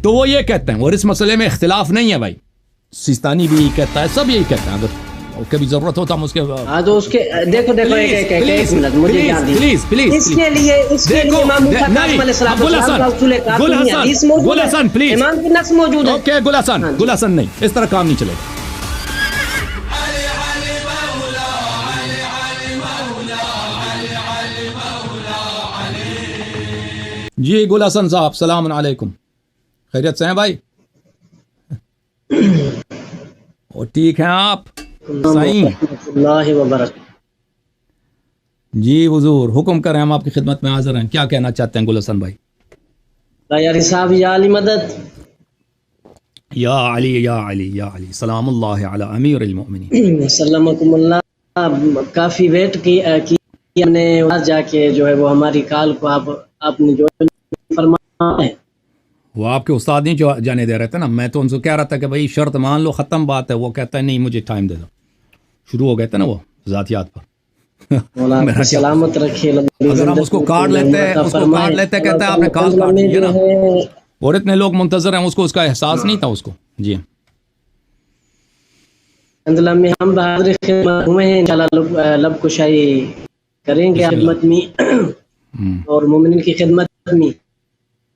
تو وہ یہ کہتے ہیں، اور اس مسئلے میں اختلاف نہیں ہے بھائی، سیستانی بھی یہی کہتا ہے، سب یہی کہتے ہیں، اگر کبھی ضرورت ہوتا ہم اس کے تو اس کے دیکھو ایک منٹ مجھے جان دیجیے پلیز اس کے لیے امام موسیٰ کاظم علیہ السلام کا اصول کافی حدیث موجود ہے، گل حسن پلیز، امام کی نص موجود ہے. اوکے گل حسن نہیں، اس طرح کام نہیں چلے گا. جی گل حسن صاحب السلام علیکم، خیریت سے ہیں بھائی؟ اور ٹھیک ہیں آپ؟ صحیح اللہ وبرکاتہ. جی حضور حکم کریں، ہم آپ کی خدمت میں حاضر ہیں. کیا کہنا چاہتے ہیں گل حسن بھائی؟ یاری صاحب یا علی مدد، یا علی یا علی یا علی، سلام اللہ علی امیر المؤمنین. سلامکم اللہ. کافی ویٹ کی ہم نے وہاں جا کے جو ہے وہ ہماری کال کو آپ نے جو فرمایا ہے وہ آپ کے استاد نہیں جو جانے دے رہے تھے نا، میں تو ان سے کہہ رہا تھا کہ بھائی شرط مان لو، ختم بات ہے. وہ کہتا ہے نہیں مجھے ٹائم دے دو. شروع ہو گئے تھے نا وہ ذاتیات پر. سلامت رکھے. اگر ہم اس کو کاٹ لیتے کہتا ہے آپ نے کال کاٹ دی نا، اور اتنے لوگ منتظر ہیں، اس کا احساس نہیں تھا اس کو. جی میں ہم بہادر خدمت ہوئے ہیں، انشاءاللہ لب کشائی کریں گے خدمت میں اور مومنین کی خدمت میں.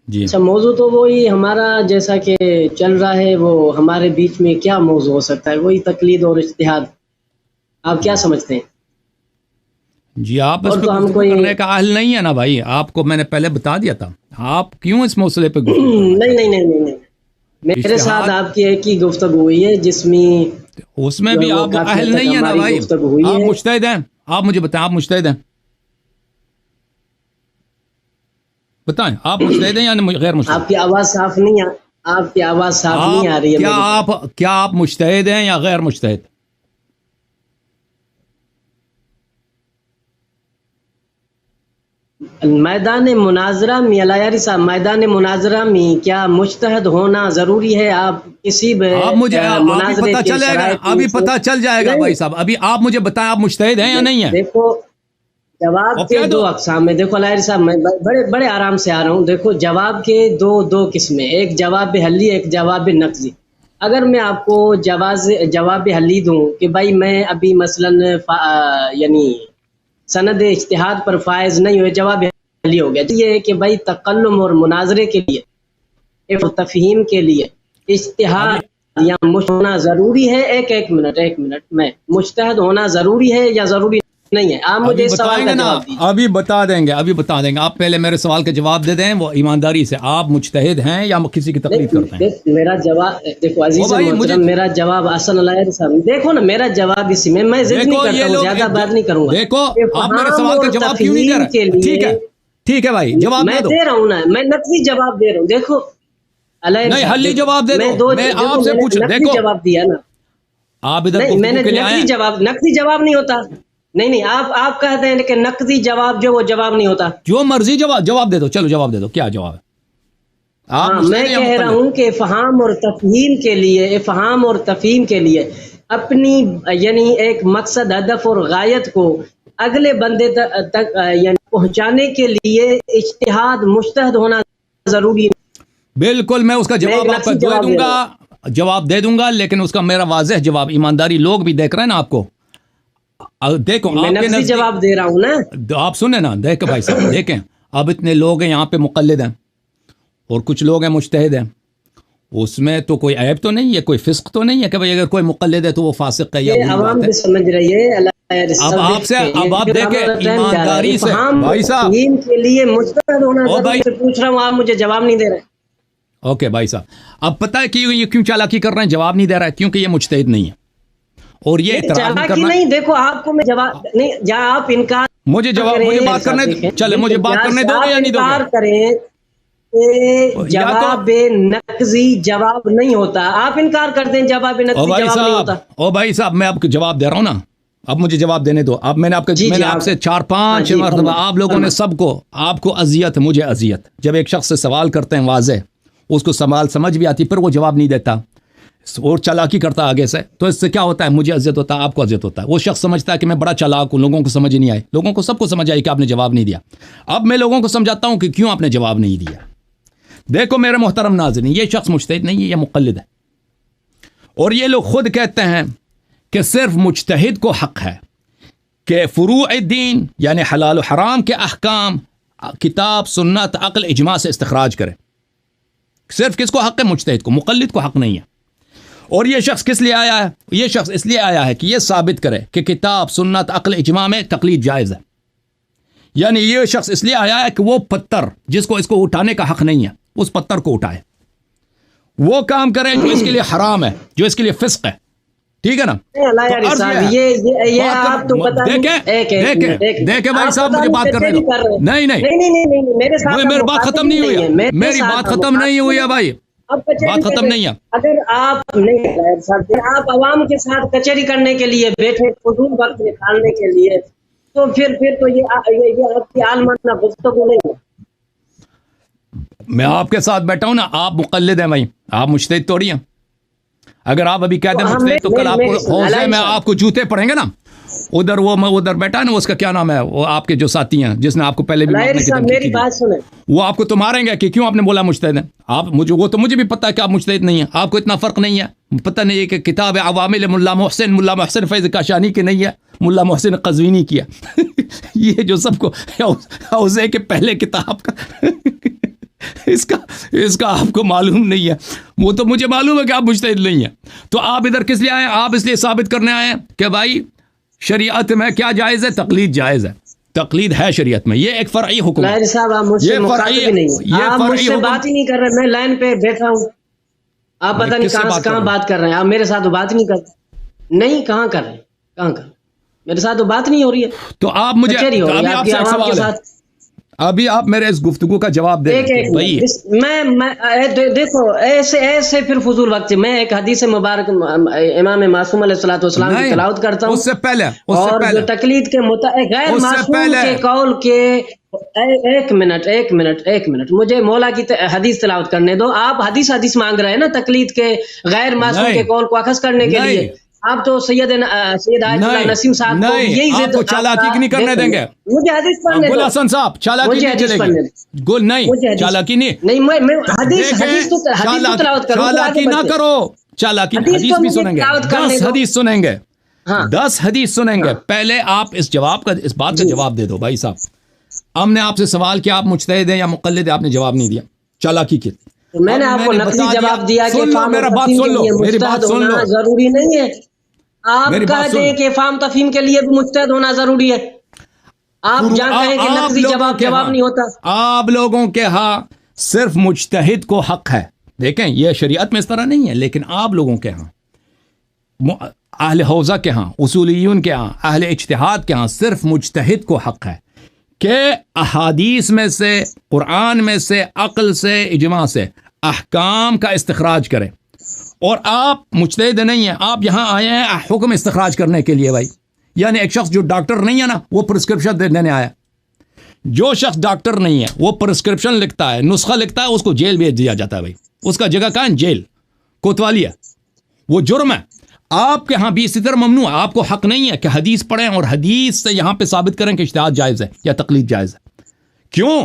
جی اچھا موضوع تو وہی ہمارا جیسا کہ چل رہا ہے، وہ ہمارے بیچ میں کیا موضوع ہو سکتا ہے؟ وہی تقلید اور اجتہاد. آپ کیا سمجھتے ہیں؟ جی آپ اس پہ گفتگو کرنے کا اہل نہیں ہے نا بھائی. آپ کو میں نے پہلے بتا دیا تھا، آپ کیوں اس مسئلے پہ نہیں میرے ساتھ آپ کی ایک ہی گفتگو ہوئی ہے جس میں اس میں بھی آپ اہل نہیں ہے نا بھائی. آپ مجتہد ہیں، آپ مجھے بتائیں آپ مجتہد ہیں؟ بتائیں آپ مجتہد ہیں یا غیر مجتہد؟ آپ کی آواز صاف نہیں آ رہی ہے. کیا آپ مجتہد ہیں یا غیر مجتہد؟ میدان مناظرہ میں علیاری صاحب، میدان مناظرہ میں کیا مجتہد ہونا ضروری ہے؟ آپ کسی بھی مناظرے پتہ چل جائے گا، ابھی پتہ چل جائے گا بھائی صاحب. ابھی آپ مجھے بتائیں آپ مجتہد ہیں یا نہیں ہیں؟ دیکھو جواب کے دو اقسام ہیں. دیکھو علیاری صاحب میں بڑے آرام سے آ رہا ہوں. دیکھو جواب کے دو قسمیں، ایک جواب حلی، ایک جواب نقضی. اگر میں آپ کو جواب حلی دوں کہ بھائی میں ابھی مثلا یعنی سند اجتہاد پر فائز نہیں ہوئے، جواب حلی ہو گیا. یہ ہے کہ بھائی تکلم اور مناظرے کے لیے تفہیم کے لیے اجتہاد یا ہونا ضروری ہے. ایک منٹ میں مجتہد ہونا ضروری ہے یا ضروری نہیں ہے؟ آپ مجھے سوال کا جواب دیجیے. ابھی بتا دیں گے. آپ پہلے میرے سوال کا جواب دے دیں وہ ایمانداری سے. آپ مجتہد ہیں یا کسی کی تقلید کرتے ہیں؟ میرا جواب دیکھو عزیز محترم، میرا جواب اصل علیہ صاحب دیکھو نا، میرا جواب اسی میں ضد نہیں کرتا ہوں، زیادہ بات نہیں کروں گا. دیکھو آپ میرے سوال کا جواب کیوں نہیں دے رہے؟ ٹھیک ہے بھائی جواب میں دے رہا ہوں نا، میں نقضی جواب دے رہا ہوں. دیکھو نہیں حلی جواب دے دو. میں آپ سے پوچھ دیکھو جواب دیا نا آپ ادھر میں نے نقضی جواب نہیں ہوتا. نہیں آپ کہتے ہیں کہ نقضی جواب جو وہ جواب نہیں ہوتا. جو مرضی جواب دے دو. چلو جواب دے دو، کیا جواب ہے؟ میں کہہ رہا ہوں کہ افہام اور تفہیم کے لیے اپنی یعنی ایک مقصد، ہدف اور غایت کو اگلے بندے تک یعنی پہنچانے کے لیے اجتہاد مجتہد ہونا ضروری ہے. بالکل میں اس کا جواب دے دوں گا، لیکن اس کا میرا واضح جواب، ایمانداری لوگ بھی دیکھ رہے ہیں نا آپ کو. دیکھو میں جواب دے رہا ہوں نا، آپ سنیں نا. دیکھو بھائی صاحب دیکھیں، اب اتنے لوگ ہیں یہاں پہ مقلد ہیں اور کچھ لوگ ہیں مجتہد ہیں. اس میں تو کوئی عیب تو نہیں ہے، کوئی فسق تو نہیں ہے کہ بھائی اگر کوئی مقلد ہے تو وہ فاسق ہے یا عوام بھی سمجھ رہی ہے. اب آپ دیکھیں ایمانداری سے بھائی صاحب کے لیے مجتہد ہونا ضروری ہے. پوچھ رہا ہوں، آپ مجھے جواب نہیں دے رہے. اوکے بھائی صاحب، اب پتہ ہے کہ یہ کیوں چالاکی کر رہے ہیں؟ جواب نہیں دے رہا ہے کیونکہ یہ مجتہد نہیں ہے اور یہ چالاکی نہیں. دیکھو آپ کو میں جواب نہیں، جہاں آپ انکار مجھے بات کرنے چلے، مجھے بات کرنے دو گے یا نہیں دو گے؟ کریں جواب نقضی جواب نہیں ہوتا. آپ انکار کرتے ہیں جواب نقضی جواب نہیں ہوتا. او بھائی صاحب میں آپ کو جواب دے رہا ہوں نا، اب مجھے جواب دینے دو. اب میں نے آپ سے 4-5 مرتبہ آپ لوگوں نے سب کو، آپ کو اذیت، مجھے اذیت. جب ایک شخص سے سوال کرتے ہیں واضح، اس کو سوال سمجھ بھی آتی، پھر وہ جواب نہیں دیتا اور چالاکی کرتا آگے سے، تو اس سے کیا ہوتا ہے؟ مجھے اذیت ہوتا ہے، آپ کو اذیت ہوتا ہے. وہ شخص سمجھتا ہے کہ میں بڑا چالاک ہوں، لوگوں کو سمجھ نہیں آئے. لوگوں کو سب کو سمجھ آئی کہ آپ نے جواب نہیں دیا. اب میں لوگوں کو سمجھاتا ہوں کہ کیوں آپ نے جواب نہیں دیا. دیکھو میرے محترم ناظرین، یہ شخص مجتہد نہیں ہے، یہ مقلد ہے، اور یہ لوگ خود کہتے ہیں کہ صرف مجتہد کو حق ہے کہ فروع الدین یعنی حلال و حرام کے احکام کتاب، سنت، عقل، اجماع سے استخراج کرے۔ صرف کس کو حق ہے؟ مجتہد کو، مقلد کو حق نہیں ہے۔ اور یہ شخص کس لیے آیا ہے؟ یہ شخص اس لیے آیا ہے کہ یہ ثابت کرے کہ کتاب، سنت، عقل، اجماع میں تقلید جائز ہے۔ یعنی یہ شخص اس لیے آیا ہے کہ وہ پتھر جس کو اس کو اٹھانے کا حق نہیں ہے، اس پتھر کو اٹھائے، وہ کام کرے جو اس کے لیے حرام ہے، جو اس کے لیے فسق ہے، ٹھیک ہے نا؟ دیکھیں بھائی صاحب، مجھے بات کرنے دو۔ نہیں میری بات ختم نہیں ہوئی ہے، میری بات ختم نہیں ہوئی ہے بھائی، بات ختم نہیں ہے۔ اگر آپ آپ عوام کے ساتھ کچہری کرنے کے لیے بیٹھے، فضول وقت نکالنے کے لیے، تو پھر تو یہ آپ کی عالمانہ گفتگو نہیں ہے۔ میں آپ کے ساتھ بیٹھا ہوں نا، آپ مقلد ہیں بھائی، آپ مجتہد توڑی ہیں۔ اگر آپ ابھی کہتے ہیں مجتہد تو کل آپ کو حوضے میں آپ کو جوتے پڑیں گے نا۔ ادھر وہ ادھر بیٹھا ہے نا، اس کا کیا نام ہے، وہ آپ کے جو ساتھی ہیں جس نے آپ کو پہلے بھی میری بات سنیں، وہ آپ کو تو ماریں گے کہ کیوں آپ نے بولا مجتہد ہے۔ آپ وہ تو مجھے بھی پتا ہے کہ آپ مجتہد نہیں ہیں، آپ کو اتنا فرق نہیں ہے، پتہ نہیں ہے کہ کتاب عوامل ملا محسن فیض کاشانی کی نہیں ہے، ملا محسن قزوینی کی ہے۔ یہ جو سب کو حوضے کے پہلے کتاب کا اس کا آپ کو معلوم نہیں ہے، وہ تو مجھے معلوم ہے کہ آپ مجتہد نہیں ہیں۔ تو آپ ادھر کس لیے آئے ہیں؟ آپ اس لیے ثابت کرنے آئے ہیں کہ بھائی شریعت میں کیا جائز ہے؟ تقلید جائز ہے، تقلید ہے شریعت میں، یہ ایک فرعی حکم ہے۔ صاحب آپ مجھ سے مخاطب نہیں، آپ مجھ سے بات ہی نہیں کر رہے، میں لائن پہ بیٹھا ہوں، آپ پتہ نہیں کہاں بات کر رہے ہیں، آپ میرے ساتھ بات نہیں کر رہے، نہیں کہاں کر رہے، کہاں کر میرے ساتھ تو بات نہیں ہو رہی ہے۔ تو آپ مجھے آپ سے ایک سوال ہے، ابھی آپ میرے اس گفتگو کا جواب دیں بھائی۔ میں دیکھو ایسے پھر فضول وقت میں ایک حدیث مبارک امام معصوم علیہ الصلوۃ والسلام کی تلاوت کرتا ہوں، اس سے پہلے اور جو تقلید کے غیر معصوم کے قول کے ایک منٹ مجھے مولا کی حدیث تلاوت کرنے دو۔ آپ حدیث مانگ رہے ہیں نا تقلید کے غیر معصوم کے قول کو اخذ کرنے کے لیے، آپ تو سید آیت اللہ نسیم صاحب کو یہی آپ کو چالاکی نہیں کرنے دیں گے۔ مجھے حدیث پڑھنے دو، گل حسن صاحب، چالاکی نہیں چلے گی، گل نہیں، چالاکی نہیں، میں حدیث تلاوت کروں، چالاکی نہ کرو، چالاکی حدیث بھی سنیں گے، 10 حدیث سنیں گے، 10 حدیث سنیں گے۔ پہلے آپ اس بات کا جواب دے دو بھائی صاحب۔ ہم نے آپ سے سوال کیا آپ مجتہد ہیں یا مقلد ہیں، آپ نے جواب نہیں دیا، چالاکی کی۔ میں نے آپ کو نقلی جواب دیا کہ میرا بات سن لو، میری بات سن لو، ضروری نہیں ہے۔ آپ کہہ دیں کہ فہم تفہیم کے لیے بھی مجتہد ہونا ضروری ہے، آپ جہاں کہیں کہ نقلی جواب نہیں ہوتا۔ آپ لوگوں کے ہاں صرف مجتہد کو حق ہے، دیکھیں یہ شریعت میں اس طرح نہیں ہے، لیکن آپ لوگوں کے ہاں، اہل حوزہ کے ہاں، اصولیون کے ہاں، اہل اجتہاد کے ہاں صرف مجتہد کو حق ہے کہ احادیث میں سے، قرآن میں سے، عقل سے، اجماع سے احکام کا استخراج کرے۔ اور آپ مجتہد نہیں ہیں، آپ یہاں آئے ہیں حکم استخراج کرنے کے لیے بھائی۔ یعنی ایک شخص جو ڈاکٹر نہیں ہے نا، وہ پرسکرپشن دینے آیا، جو شخص ڈاکٹر نہیں ہے وہ پرسکرپشن لکھتا ہے، نسخہ لکھتا ہے، اس کو جیل بھیج دیا جاتا ہے بھائی، اس کا جگہ کہاں ہے؟ جیل، کوتوالی ہے، وہ جرم ہے۔ آپ کے ہاں بھی اسی طرح ممنوع ہے، آپ کو حق نہیں ہے کہ حدیث پڑھیں اور حدیث سے یہاں پہ ثابت کریں کہ اجتہاد جائز ہے یا تقلید جائز ہے۔ کیوں؟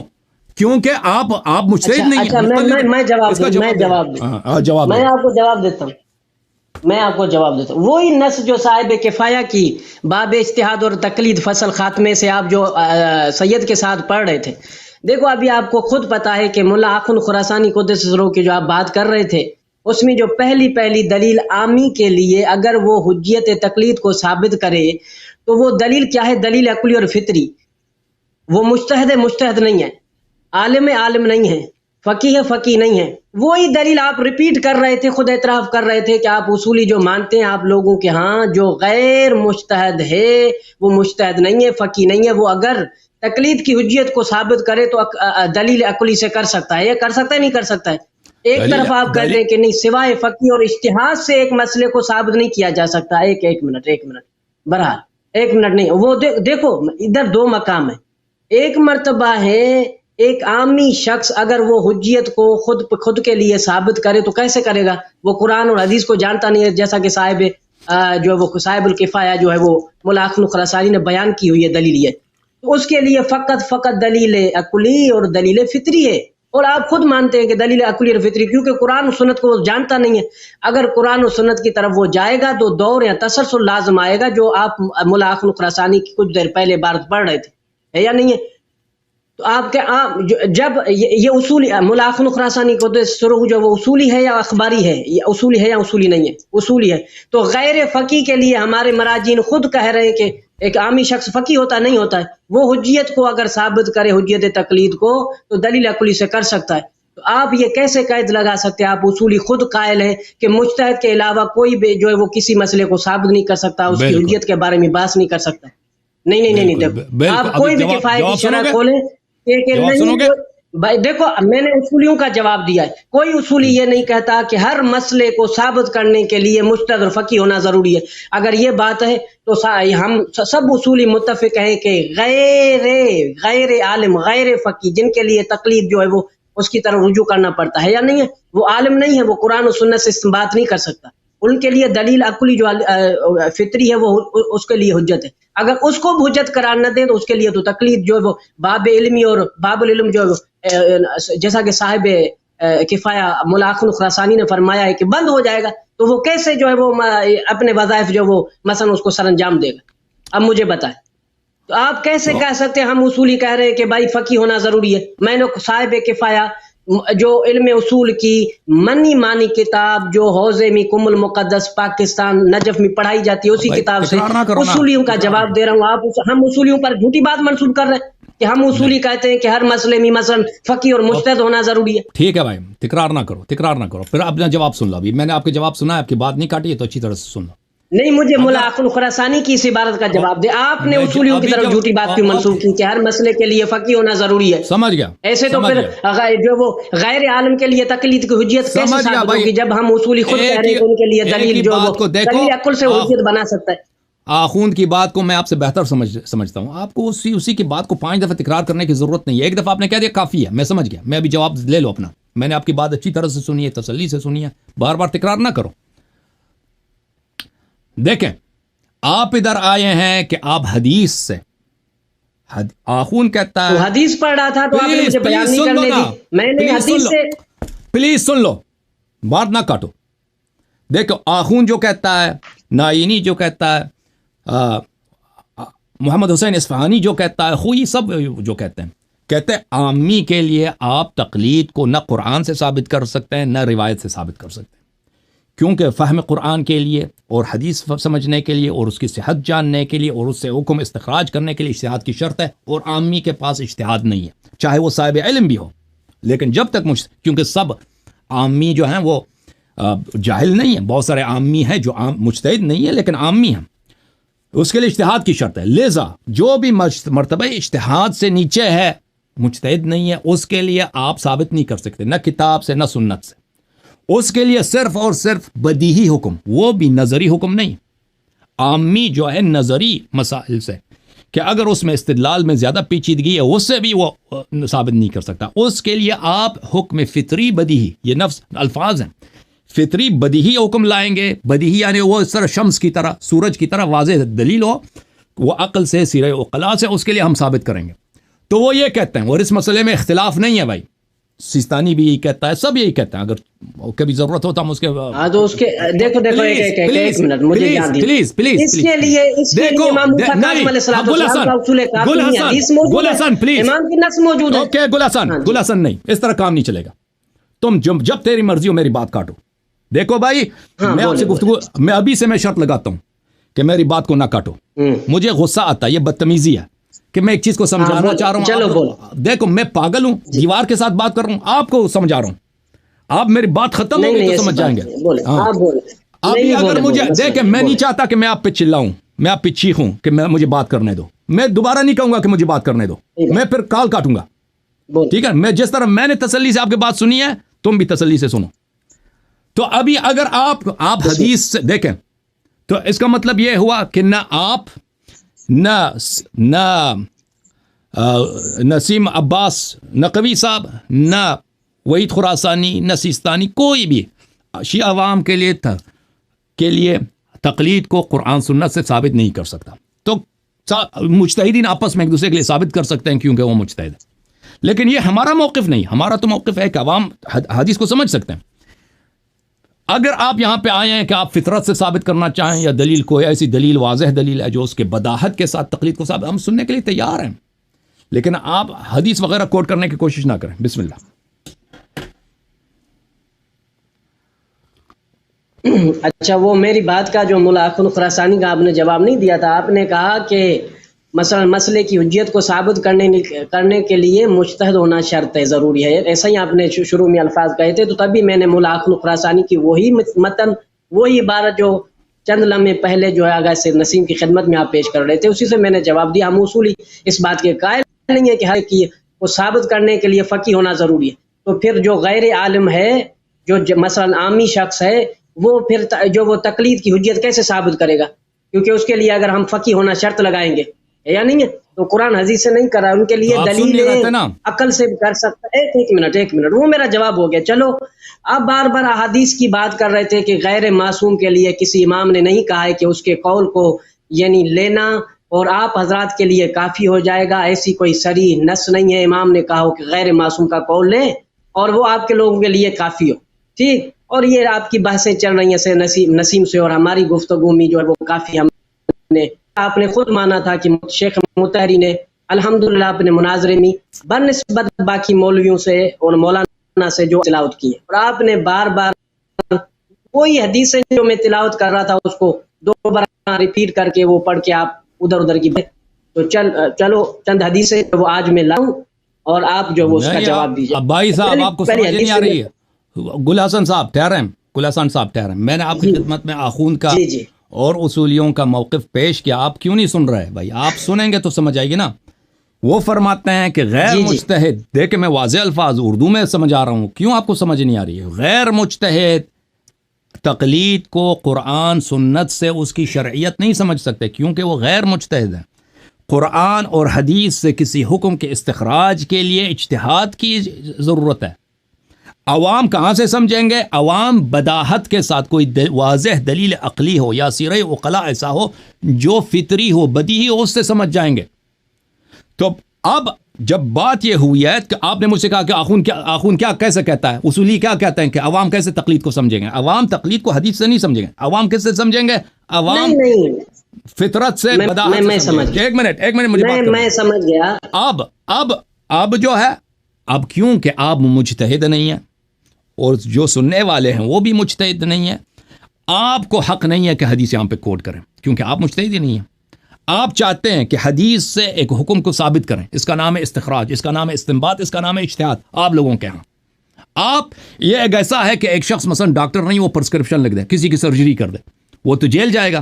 کیونکہ آپ مجتہد نہیں ہیں۔ میں آپ کو جواب دیتا ہوں، وہی نص جو صاحب کفایہ کی باب اجتہاد اور تقلید فصل خاتمے سے آپ جو سید کے ساتھ پڑھ رہے تھے، دیکھو ابھی آپ کو خود پتا ہے کہ ملا آخن خراسانی قدس سرو کی جو آپ بات کر رہے تھے، اس میں جو پہلی دلیل عامی کے لیے اگر وہ حجیت تقلید کو ثابت کرے تو وہ دلیل کیا ہے؟ دلیل عقلی اور فطری۔ وہ مجتہد نہیں ہے، عالم نہیں ہے، فقیہ نہیں ہے۔ وہی دلیل آپ ریپیٹ کر رہے تھے، خود اعتراف کر رہے تھے کہ آپ اصولی جو مانتے ہیں آپ لوگوں کے ہاں جو غیر مجتہد ہے وہ مجتہد نہیں ہے، فقیہ نہیں ہے، وہ اگر تقلید کی حجیت کو ثابت کرے تو دلیل عقلی سے کر سکتا ہے، یہ کر سکتا ہے نہیں کر سکتا ہے؟ ایک طرف آپ کہتے ہیں کہ نہیں، سوائے فقیہ اور اجتہاد سے ایک مسئلے کو ثابت نہیں کیا جا سکتا۔ ایک منٹ بہرحال ایک منٹ نہیں، وہ دیکھو ادھر دو مقام ہے۔ ایک مرتبہ ہے ایک عامی شخص اگر وہ حجیت کو خود کے لیے ثابت کرے تو کیسے کرے گا؟ وہ قرآن اور حدیث کو جانتا نہیں ہے، جیسا کہ صاحب الکفایہ جو ہے وہ ملا آخن خراسانی نے بیان کی ہوئی ہے دلیل، یہ تو اس کے لیے فقط دلیل عقلی اور دلیل فطری ہے۔ اور آپ خود مانتے ہیں کہ دلیل عقلی اور فطری، کیونکہ قرآن و سنت کو وہ جانتا نہیں ہے. اگر قرآن و سنت کی طرف وہ جائے گا تو دور یا تسلسل لازم آئے گا، جو آپ ملا اخن خراسانی کی کچھ دیر پہلے عبارت پڑھ رہے تھے، ہے یا نہیں ہے؟ تو آپ کے جب یہ اصولی ملا اخن خراسانی کو شروع جو وہ اصولی ہے یا اخباری ہے، یہ اصولی ہے یا اصولی نہیں ہے؟ اصولی ہے. تو غیر فقی کے لیے ہمارے مراجعین خود کہہ رہے ہیں کہ ایک عامی شخص فقی ہوتا نہیں ہوتا ہے، وہ حجیت کو اگر ثابت کرے، حجیت تقلید کو، تو دلیل عقلی سے کر سکتا ہے. تو آپ یہ کیسے قید لگا سکتے ہیں؟ آپ اصولی خود قائل ہیں کہ مجتہد کے علاوہ کوئی بھی جو ہے وہ کسی مسئلے کو ثابت نہیں کر سکتا، اس کی حجیت کے بارے میں بحث نہیں کر سکتا. نہیں، دیکھو آپ کوئی بھی کفایتی شرح کھولیں کہ نہیں. بھائی دیکھو، میں نے اصولیوں کا جواب دیا ہے. کوئی اصولی یہ نہیں کہتا کہ ہر مسئلے کو ثابت کرنے کے لیے مجتہد اور فقی ہونا ضروری ہے. اگر یہ بات ہے تو ہم سب اصولی متفق ہیں کہ غیر عالم، غیر فقی، جن کے لیے تقلید جو ہے وہ اس کی طرف رجوع کرنا پڑتا ہے یا نہیں ہے، وہ عالم نہیں ہے، وہ قرآن و سنت سے استنباط نہیں کر سکتا. ان کے لیے دلیل عقلی جو فطری ہے وہ اس کے لیے حجت ہے. اگر اس کو حجت قرار نہ دیں تو اس کے لیے تو تقلید جو ہے وہ باب علمی اور باب العلم جو ہے جیسا کہ صاحب کفایہ ملا اخن خراسانی نے فرمایا ہے کہ بند ہو جائے گا، تو وہ کیسے جو ہے وہ اپنے وظائف جو وہ مثلا اس کو سر انجام دے گا؟ اب مجھے بتائیں. تو آپ کیسے کہہ سکتے ہیں ہم اصولی کہہ رہے ہیں کہ بھائی فقی ہونا ضروری ہے؟ میں نے صاحب کفایہ جو علم اصول کی منی مانی کتاب جو حوضے میں کم المقدس پاکستان نجف میں پڑھائی جاتی ہے، اسی کتاب سے اصولیوں کا جواب دے رہا ہوں. آپ ہم اصولیوں پر جھوٹی بات منسوب کر رہے ہیں کہ ہم اصولی کہتے ہیں کہ ہر مسئلے میں مثلا فقی اور مجتہد ہونا ضروری ہے. ٹھیک ہے بھائی، تکرار نہ کرو. پھر اپنا جواب سن لو. ابھی میں نے آپ کے جواب سنا ہے، آپ کی بات نہیں کاٹی ہے، تو اچھی طرح سے سن لو. نہیں، مجھے ملا اخن خراسانی کی اس عبارت کا جواب دے. آپ نے اصولیوں کی طرف جھوٹی بات کیوں منسوخ کی کہ ہر مسئلے کے لیے فقی ہونا ضروری ہے؟ سمجھ گیا. ایسے تو پھر جو وہ غیر عالم کے لیے تقلید کی حجیت کیسے ثابت ہوگی جب ہم اصولی خود کہہ رہے ہیں کہ ان کے لیے دلیل جو وہ دلیل عقل سے حجیت بنا سکتا ہے؟ آخوند کی بات کو میں آپ سے بہتر سمجھتا ہوں. آپ کو اسی کی بات کو 5 دفعہ تکرار کرنے کی ضرورت نہیں ہے. ایک دفعہ آپ نے کہہ دیا کافی ہے، میں سمجھ گیا. میں ابھی جواب لے لو اپنا. میں نے آپ کی بات اچھی طرح سے سنی ہے، تسلی سے سنی ہے. بار بار تکرار نہ کرو. دیکھیں، آپ ادھر آئے ہیں کہ آپ حدیث سے آخون کہتا ہے حدیث پڑھ رہا تھا تو آپ نے مجھے بیان نہیں کرنے دی. میں نے حدیث سے پلیز سن لو، بات نہ کاٹو. دیکھو، آخون جو کہتا ہے، نائینی جو کہتا ہے، محمد حسین اصفہانی جو کہتا ہے، خوئی سب جو کہتے ہیں عامی کے لیے آپ تقلید کو نہ قرآن سے ثابت کر سکتے ہیں نہ روایت سے ثابت کر سکتے ہیں، کیونکہ فہم قرآن کے لیے اور حدیث سمجھنے کے لیے اور اس کی صحت جاننے کے لیے اور اس سے حکم استخراج کرنے کے لیے اجتہاد کی شرط ہے، اور عامی کے پاس اجتہاد نہیں ہے، چاہے وہ صاحب علم بھی ہو. لیکن جب تک کیونکہ سب عامی جو ہیں وہ جاہل نہیں ہیں، بہت سارے عامی ہیں جو مجتہد نہیں ہیں لیکن عامی ہیں، اس کے لیے اجتہاد کی شرط ہے. لہذا جو بھی مرتبہ اجتہاد سے نیچے ہے، مجتہد نہیں ہے، اس کے لیے آپ ثابت نہیں کر سکتے، نہ کتاب سے نہ سنت سے. اس کے لیے صرف اور صرف بدیہی حکم، وہ بھی نظری حکم نہیں، عامی جو ہے نظری مسائل سے، کہ اگر اس میں استدلال میں زیادہ پیچیدگی ہے اس سے بھی وہ ثابت نہیں کر سکتا. اس کے لیے آپ حکم فطری بدیہی، یہ نفس الفاظ ہیں، فطری بدیہی حکم لائیں گے. بدیہی یعنی وہ اس طرح شمس کی طرح، سورج کی طرح واضح دلیل ہو، وہ عقل سے، سیرہ عقلاء سے، اس کے لیے ہم ثابت کریں گے. تو وہ یہ کہتے ہیں، اور اس مسئلے میں اختلاف نہیں ہے بھائی. سیستانی بھی یہی کہتا ہے، سب یہی کہتے ہیں. اگر کبھی ضرورت ہوتا ہم اس کے تو اس کے دیکھو ایک منٹ مجھے یاد ہے پلیز اس کے لیے دیکھو امام گل حسن پلیز امام کی نص موجود ہے. اوکے گل حسن نہیں، اس طرح کام نہیں چلے گا. تم جب تیری مرضی ہو میری بات کاٹو. دیکھو بھائی، میں آپ سے گفتگو، میں ابھی سے میں شرط لگاتا ہوں کہ میری بات کو نہ کاٹو. مجھے غصہ آتا ہے، یہ بدتمیزی ہے کہ میں ایک چیز کو سمجھانا چاہ رہا ہوں. دیکھو، میں پاگل ہوں، دیوار کے ساتھ بات کر رہا ہوں، آپ کو سمجھا رہا ہوں. آپ میری بات ختم ہوگی تو سمجھ جائیں گے. ابھی اگر مجھے دیکھیں، میں نہیں چاہتا کہ میں آپ پہ چلاؤں، میں آپ پہ چیخوں کہ مجھے بات کرنے دو. میں دوبارہ نہیں کہوں گا کہ مجھے بات کرنے دو، میں پھر کال کاٹوں گا. ٹھیک ہے، میں جس طرح میں نے تسلی سے آپ کی بات سنی ہے، تم بھی تسلی سے سنو. تو ابھی اگر آپ حدیث سے دیکھیں تو اس کا مطلب یہ ہوا کہ نہ آپ نہ نسیم عباس نقوی صاحب، نہ وحید خراسانی، نہ سیستانی، کوئی بھی شیعہ عوام کے لیے تقلید کو قرآن سنت سے ثابت نہیں کر سکتا. تو مجتہدین آپس میں ایک دوسرے کے لیے ثابت کر سکتے ہیں کیونکہ وہ مجتہد ہے. لیکن یہ ہمارا موقف نہیں. ہمارا تو موقف ہے کہ عوام حدیث کو سمجھ سکتے ہیں. اگر آپ یہاں پہ آئے ہیں کہ آپ فطرت سے ثابت کرنا چاہیں یا دلیل کوئی ایسی دلیل واضح دلیل ہے جو اس کے بداحت کے ساتھ تقلید کو ثابت، ہم سننے کے لیے تیار ہیں، لیکن آپ حدیث وغیرہ کوٹ کرنے کی کوشش نہ کریں. بسم اللہ. اچھا، وہ میری بات کا جو ملا اخن خراسانی کا آپ نے جواب نہیں دیا تھا. آپ نے کہا کہ مثلا مسئلے کی حجیت کو ثابت کرنے کے لیے مجتہد ہونا شرط ہے، ضروری ہے. ایسا ہی آپ نے شروع میں الفاظ کہے تھے، تو تبھی میں نے ملا اخن خراسانی کی وہی متن، وہی عبارت جو چند لمحے پہلے جو ہے آغا سے نسیم کی خدمت میں آپ پیش کر رہے تھے، اسی سے میں نے جواب دیا. ہم اصولی اس بات کے قائل نہیں ہے کہ ہر کی کو ثابت کرنے کے لیے فقی ہونا ضروری ہے. تو پھر جو غیر عالم ہے، جو مثلا عامی شخص ہے، وہ پھر جو وہ تقلید کی حجیت کیسے ثابت کرے گا؟ کیونکہ اس کے لیے اگر ہم فقی ہونا شرط لگائیں گے یا نہیں ہے، تو قرآن حدیث سے نہیں کر رہا. ان کے لیے دلیل عقل سے کر سکتا ہے. ایک منٹ وہ میرا جواب ہو گیا. چلو، آپ بار بار احادیث کی بات کر رہے تھے کہ غیر معصوم کے لیے کسی امام نے نہیں کہا ہے کہ اس کے قول کو یعنی لینا اور آپ حضرات کے لیے کافی ہو جائے گا. ایسی کوئی صریح نص نہیں ہے امام نے کہا ہو کہ غیر معصوم کا قول لیں اور وہ آپ کے لوگوں کے لیے کافی ہو. ٹھیک، اور یہ آپ کی بحثیں چل رہی ہیں نسیم سے، اور ہماری گفتگو میں جو ہے وہ کافی ہم نے، آپ نے خود مانا تھا کہ شیخ مطہری نے الحمدللہ اپنے مناظرے میں بنسبت باقی مولویوں سے اور مولانا سے جو تلاوت کی ہے، اور آپ نے بار بار وہی حدیثیں جو میں تلاوت کر رہا تھا اس کو دوبارہ ریپیٹ کر کے وہ پڑھ کے آپ ادھر کی تو چلو چند حدیثیں وہ آج میں لاؤں اور آپ جو وہ اس کا جواب دیجیے. بھائی صاحب آپ کو سمجھ نہیں آ رہی ہے. گل حسن صاحب ٹھہریں، میں نے آپ کی خدمت میں آخوند کا اور اصولیوں کا موقف پیش کیا. آپ کیوں نہیں سن رہے بھائی؟ آپ سنیں گے تو سمجھ آئے گی نا. وہ فرماتے ہیں کہ غیر مجتہد، دیکھیں میں واضح الفاظ اردو میں سمجھا رہا ہوں، کیوں آپ کو سمجھ نہیں آ رہی ہے؟ غیر مجتہد تقلید کو قرآن سنت سے اس کی شرعیت نہیں سمجھ سکتے، کیونکہ وہ غیر مجتہد ہے. قرآن اور حدیث سے کسی حکم کے استخراج کے لیے اجتہاد کی ضرورت ہے. عوام کہاں سے سمجھیں گے؟ عوام بداحت کے ساتھ کوئی واضح دلیل عقلی ہو یا سیرہ عقلاء ایسا ہو جو فطری ہو، بدیہی ہو، اس سے سمجھ جائیں گے. تو اب جب بات یہ ہوئی ہے کہ آپ نے مجھ سے کہا کہ آخون کیا کیسے کہتا ہے، اصولی کیا کہتے ہیں کہ عوام کیسے تقلید کو سمجھیں گے؟ عوام تقلید کو حدیث سے نہیں سمجھیں گے. عوام کس سے سمجھیں گے؟ عوام فطرت سے، بداحت سے سمجھیں گے. ایک منٹ مجھے بات کریں. میں سمجھ گیا. اب جو ہے، اب کیوں کہ آپ مجتہد نہیں ہیں اور جو سننے والے ہیں وہ بھی مجتہد نہیں ہیں، آپ کو حق نہیں ہے کہ حدیث یہاں پہ کوٹ کریں، کیونکہ آپ مجتہد ہی نہیں ہیں. آپ چاہتے ہیں کہ حدیث سے ایک حکم کو ثابت کریں، اس کا نام ہے استخراج، اس کا نام ہے استنباط، اس کا نام ہے اجتہاد. آپ لوگوں کے ہاں آپ یہ ایک ایسا ہے کہ ایک شخص مثلا ڈاکٹر نہیں، وہ پرسکرپشن لکھ دے، کسی کی سرجری کر دے، وہ تو جیل جائے گا.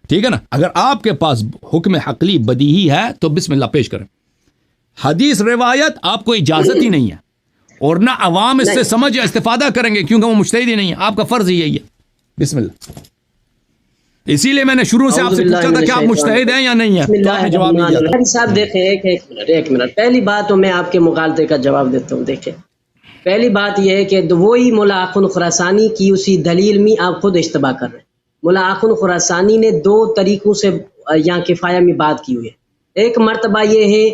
ٹھیک ہے نا؟ اگر آپ کے پاس حکم عقلی بدیہی ہے تو بسم اللہ پیش کریں. حدیث روایت آپ کو اجازت ہی نہیں ہے، اور نہ عوام اس سے سمجھ یا استفادہ کریں گے کیونکہ وہ مجتہد ہی نہیں ہے. آپ کا فرض ہی یہی ہے. بسم اللہ. اسی لیے میں نے شروع سے آپ سے پوچھا تھا کہ آپ مجتہد ہیں یا نہیں ہیں، تو آپ نے جواب نہیں دیا. صاحب دیکھیں، ایک منٹ پہلی بات تو میں آپ کے مغالطے کا جواب دیتا ہوں. دیکھیں، پہلی بات یہ ہے کہ وہی ملا اخن خراسانی کی اسی دلیل میں آپ خود اشتباہ کر رہے ہیں. ملا اخن خراسانی نے دو طریقوں سے یہاں کفایہ میں بات کی ہوئی ہے. ایک مرتبہ یہ ہے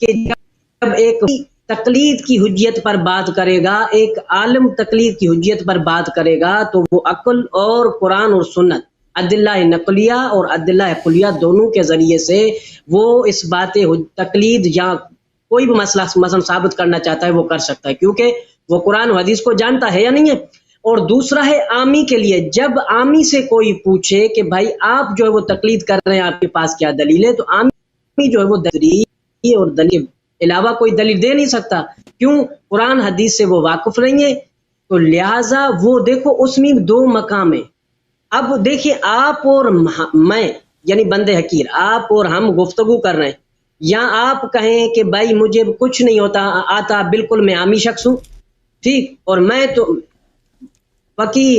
کہ جب ایک تقلید کی حجیت پر بات کرے گا، ایک عالم تقلید کی حجیت پر بات کرے گا، تو وہ عقل اور قرآن اور سنت، ادلہ نقلیہ اور ادلہ عقلیہ دونوں کے ذریعے سے وہ اس بات تقلید یا کوئی بھی مسئلہ مثلا ثابت کرنا چاہتا ہے وہ کر سکتا ہے، کیونکہ وہ قرآن و حدیث کو جانتا ہے یا نہیں ہے. اور دوسرا ہے عامی کے لیے، جب عامی سے کوئی پوچھے کہ بھائی آپ جو ہے وہ تقلید کر رہے ہیں، آپ کے پاس کیا دلیل ہے، تو عامی جو ہے وہ دلیل اور دلیل علاوہ کوئی دلیل دے نہیں سکتا. کیوں؟ قرآن حدیث سے وہ واقف نہیں ہے. تو لہٰذا وہ دیکھو اس میں دو مقام ہیں. اب دیکھیں، آپ اور میں یعنی بندے حقیر، آپ اور ہم گفتگو کر رہے ہیں، یا آپ کہیں کہ بھائی مجھے کچھ نہیں آتا، بالکل میں عامی شخص ہوں، ٹھیک، اور میں تو فقی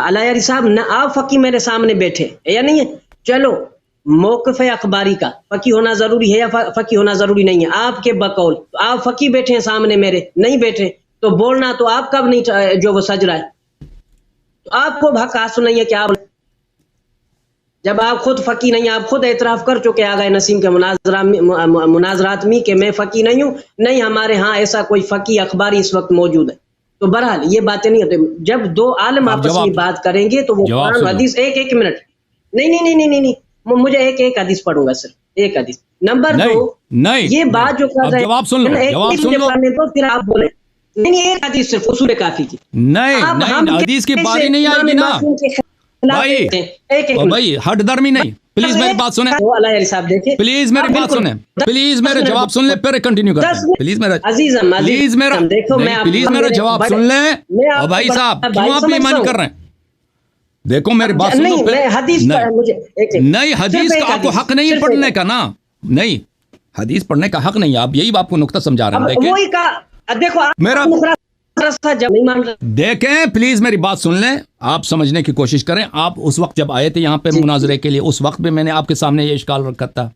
علیہ صاحب نہ آپ فقی میرے سامنے بیٹھے یا نہیں ہے. چلو موقف اخباری کا فقی ہونا ضروری ہے یا فقی ہونا ضروری نہیں ہے، آپ کے بقول آپ فقی بیٹھے ہیں سامنے، میرے نہیں بیٹھے، تو بولنا تو آپ کا بھی نہیں جو وہ سج رہا ہے، تو آپ کو حق حاصل نہیں ہے کہ آپ جب آپ خود فقی نہیں، آپ خود اعتراف کر چکے آغا نسیم کے مناظرات میں کہ میں فقی نہیں ہوں، نہیں ہمارے ہاں ایسا کوئی فقی اخباری اس وقت موجود ہے. تو بہرحال یہ باتیں نہیں ہوتی. جب دو عالم آپس میں بات کریں گے تو وہ قرآن حدیث ایک منٹ نہیں مجھے ایک حدیث پڑھوں گا، صرف ایک حدیث. نمبر 2 یہ بات جو کر رہے ہیں جواب سن لو تو پھر آپ بولیں نہیں ایک حدیث صرف اصول کافی کی. نہیں حدیث کی باری نہیں آئے گی نا بھائی، ہٹ درمی نہیں. پلیز میری بات سنیں، پلیز میری بات سنیں، پلیز میرے جواب سن لیں پھر کنٹینیو کرتے ہیں. پلیز میرا جواب سن لیں. اور بھائی صاحب کیوں آپ بے ایمانی کر رہے ہیں؟ دیکھو میری بات سن لو. نہیں حدیث کا آپ کو حق نہیں پڑھنے کا نا، نہیں حدیث پڑھنے کا حق نہیں. آپ یہی آپ کو نقطہ سمجھا رہے ہیں. دیکھیں پلیز میری بات سن لیں، آپ سمجھنے کی کوشش کریں. آپ اس وقت جب آئے تھے یہاں پہ مناظرے کے لیے، اس وقت بھی میں نے آپ کے سامنے یہ اشکال رکھا تھا،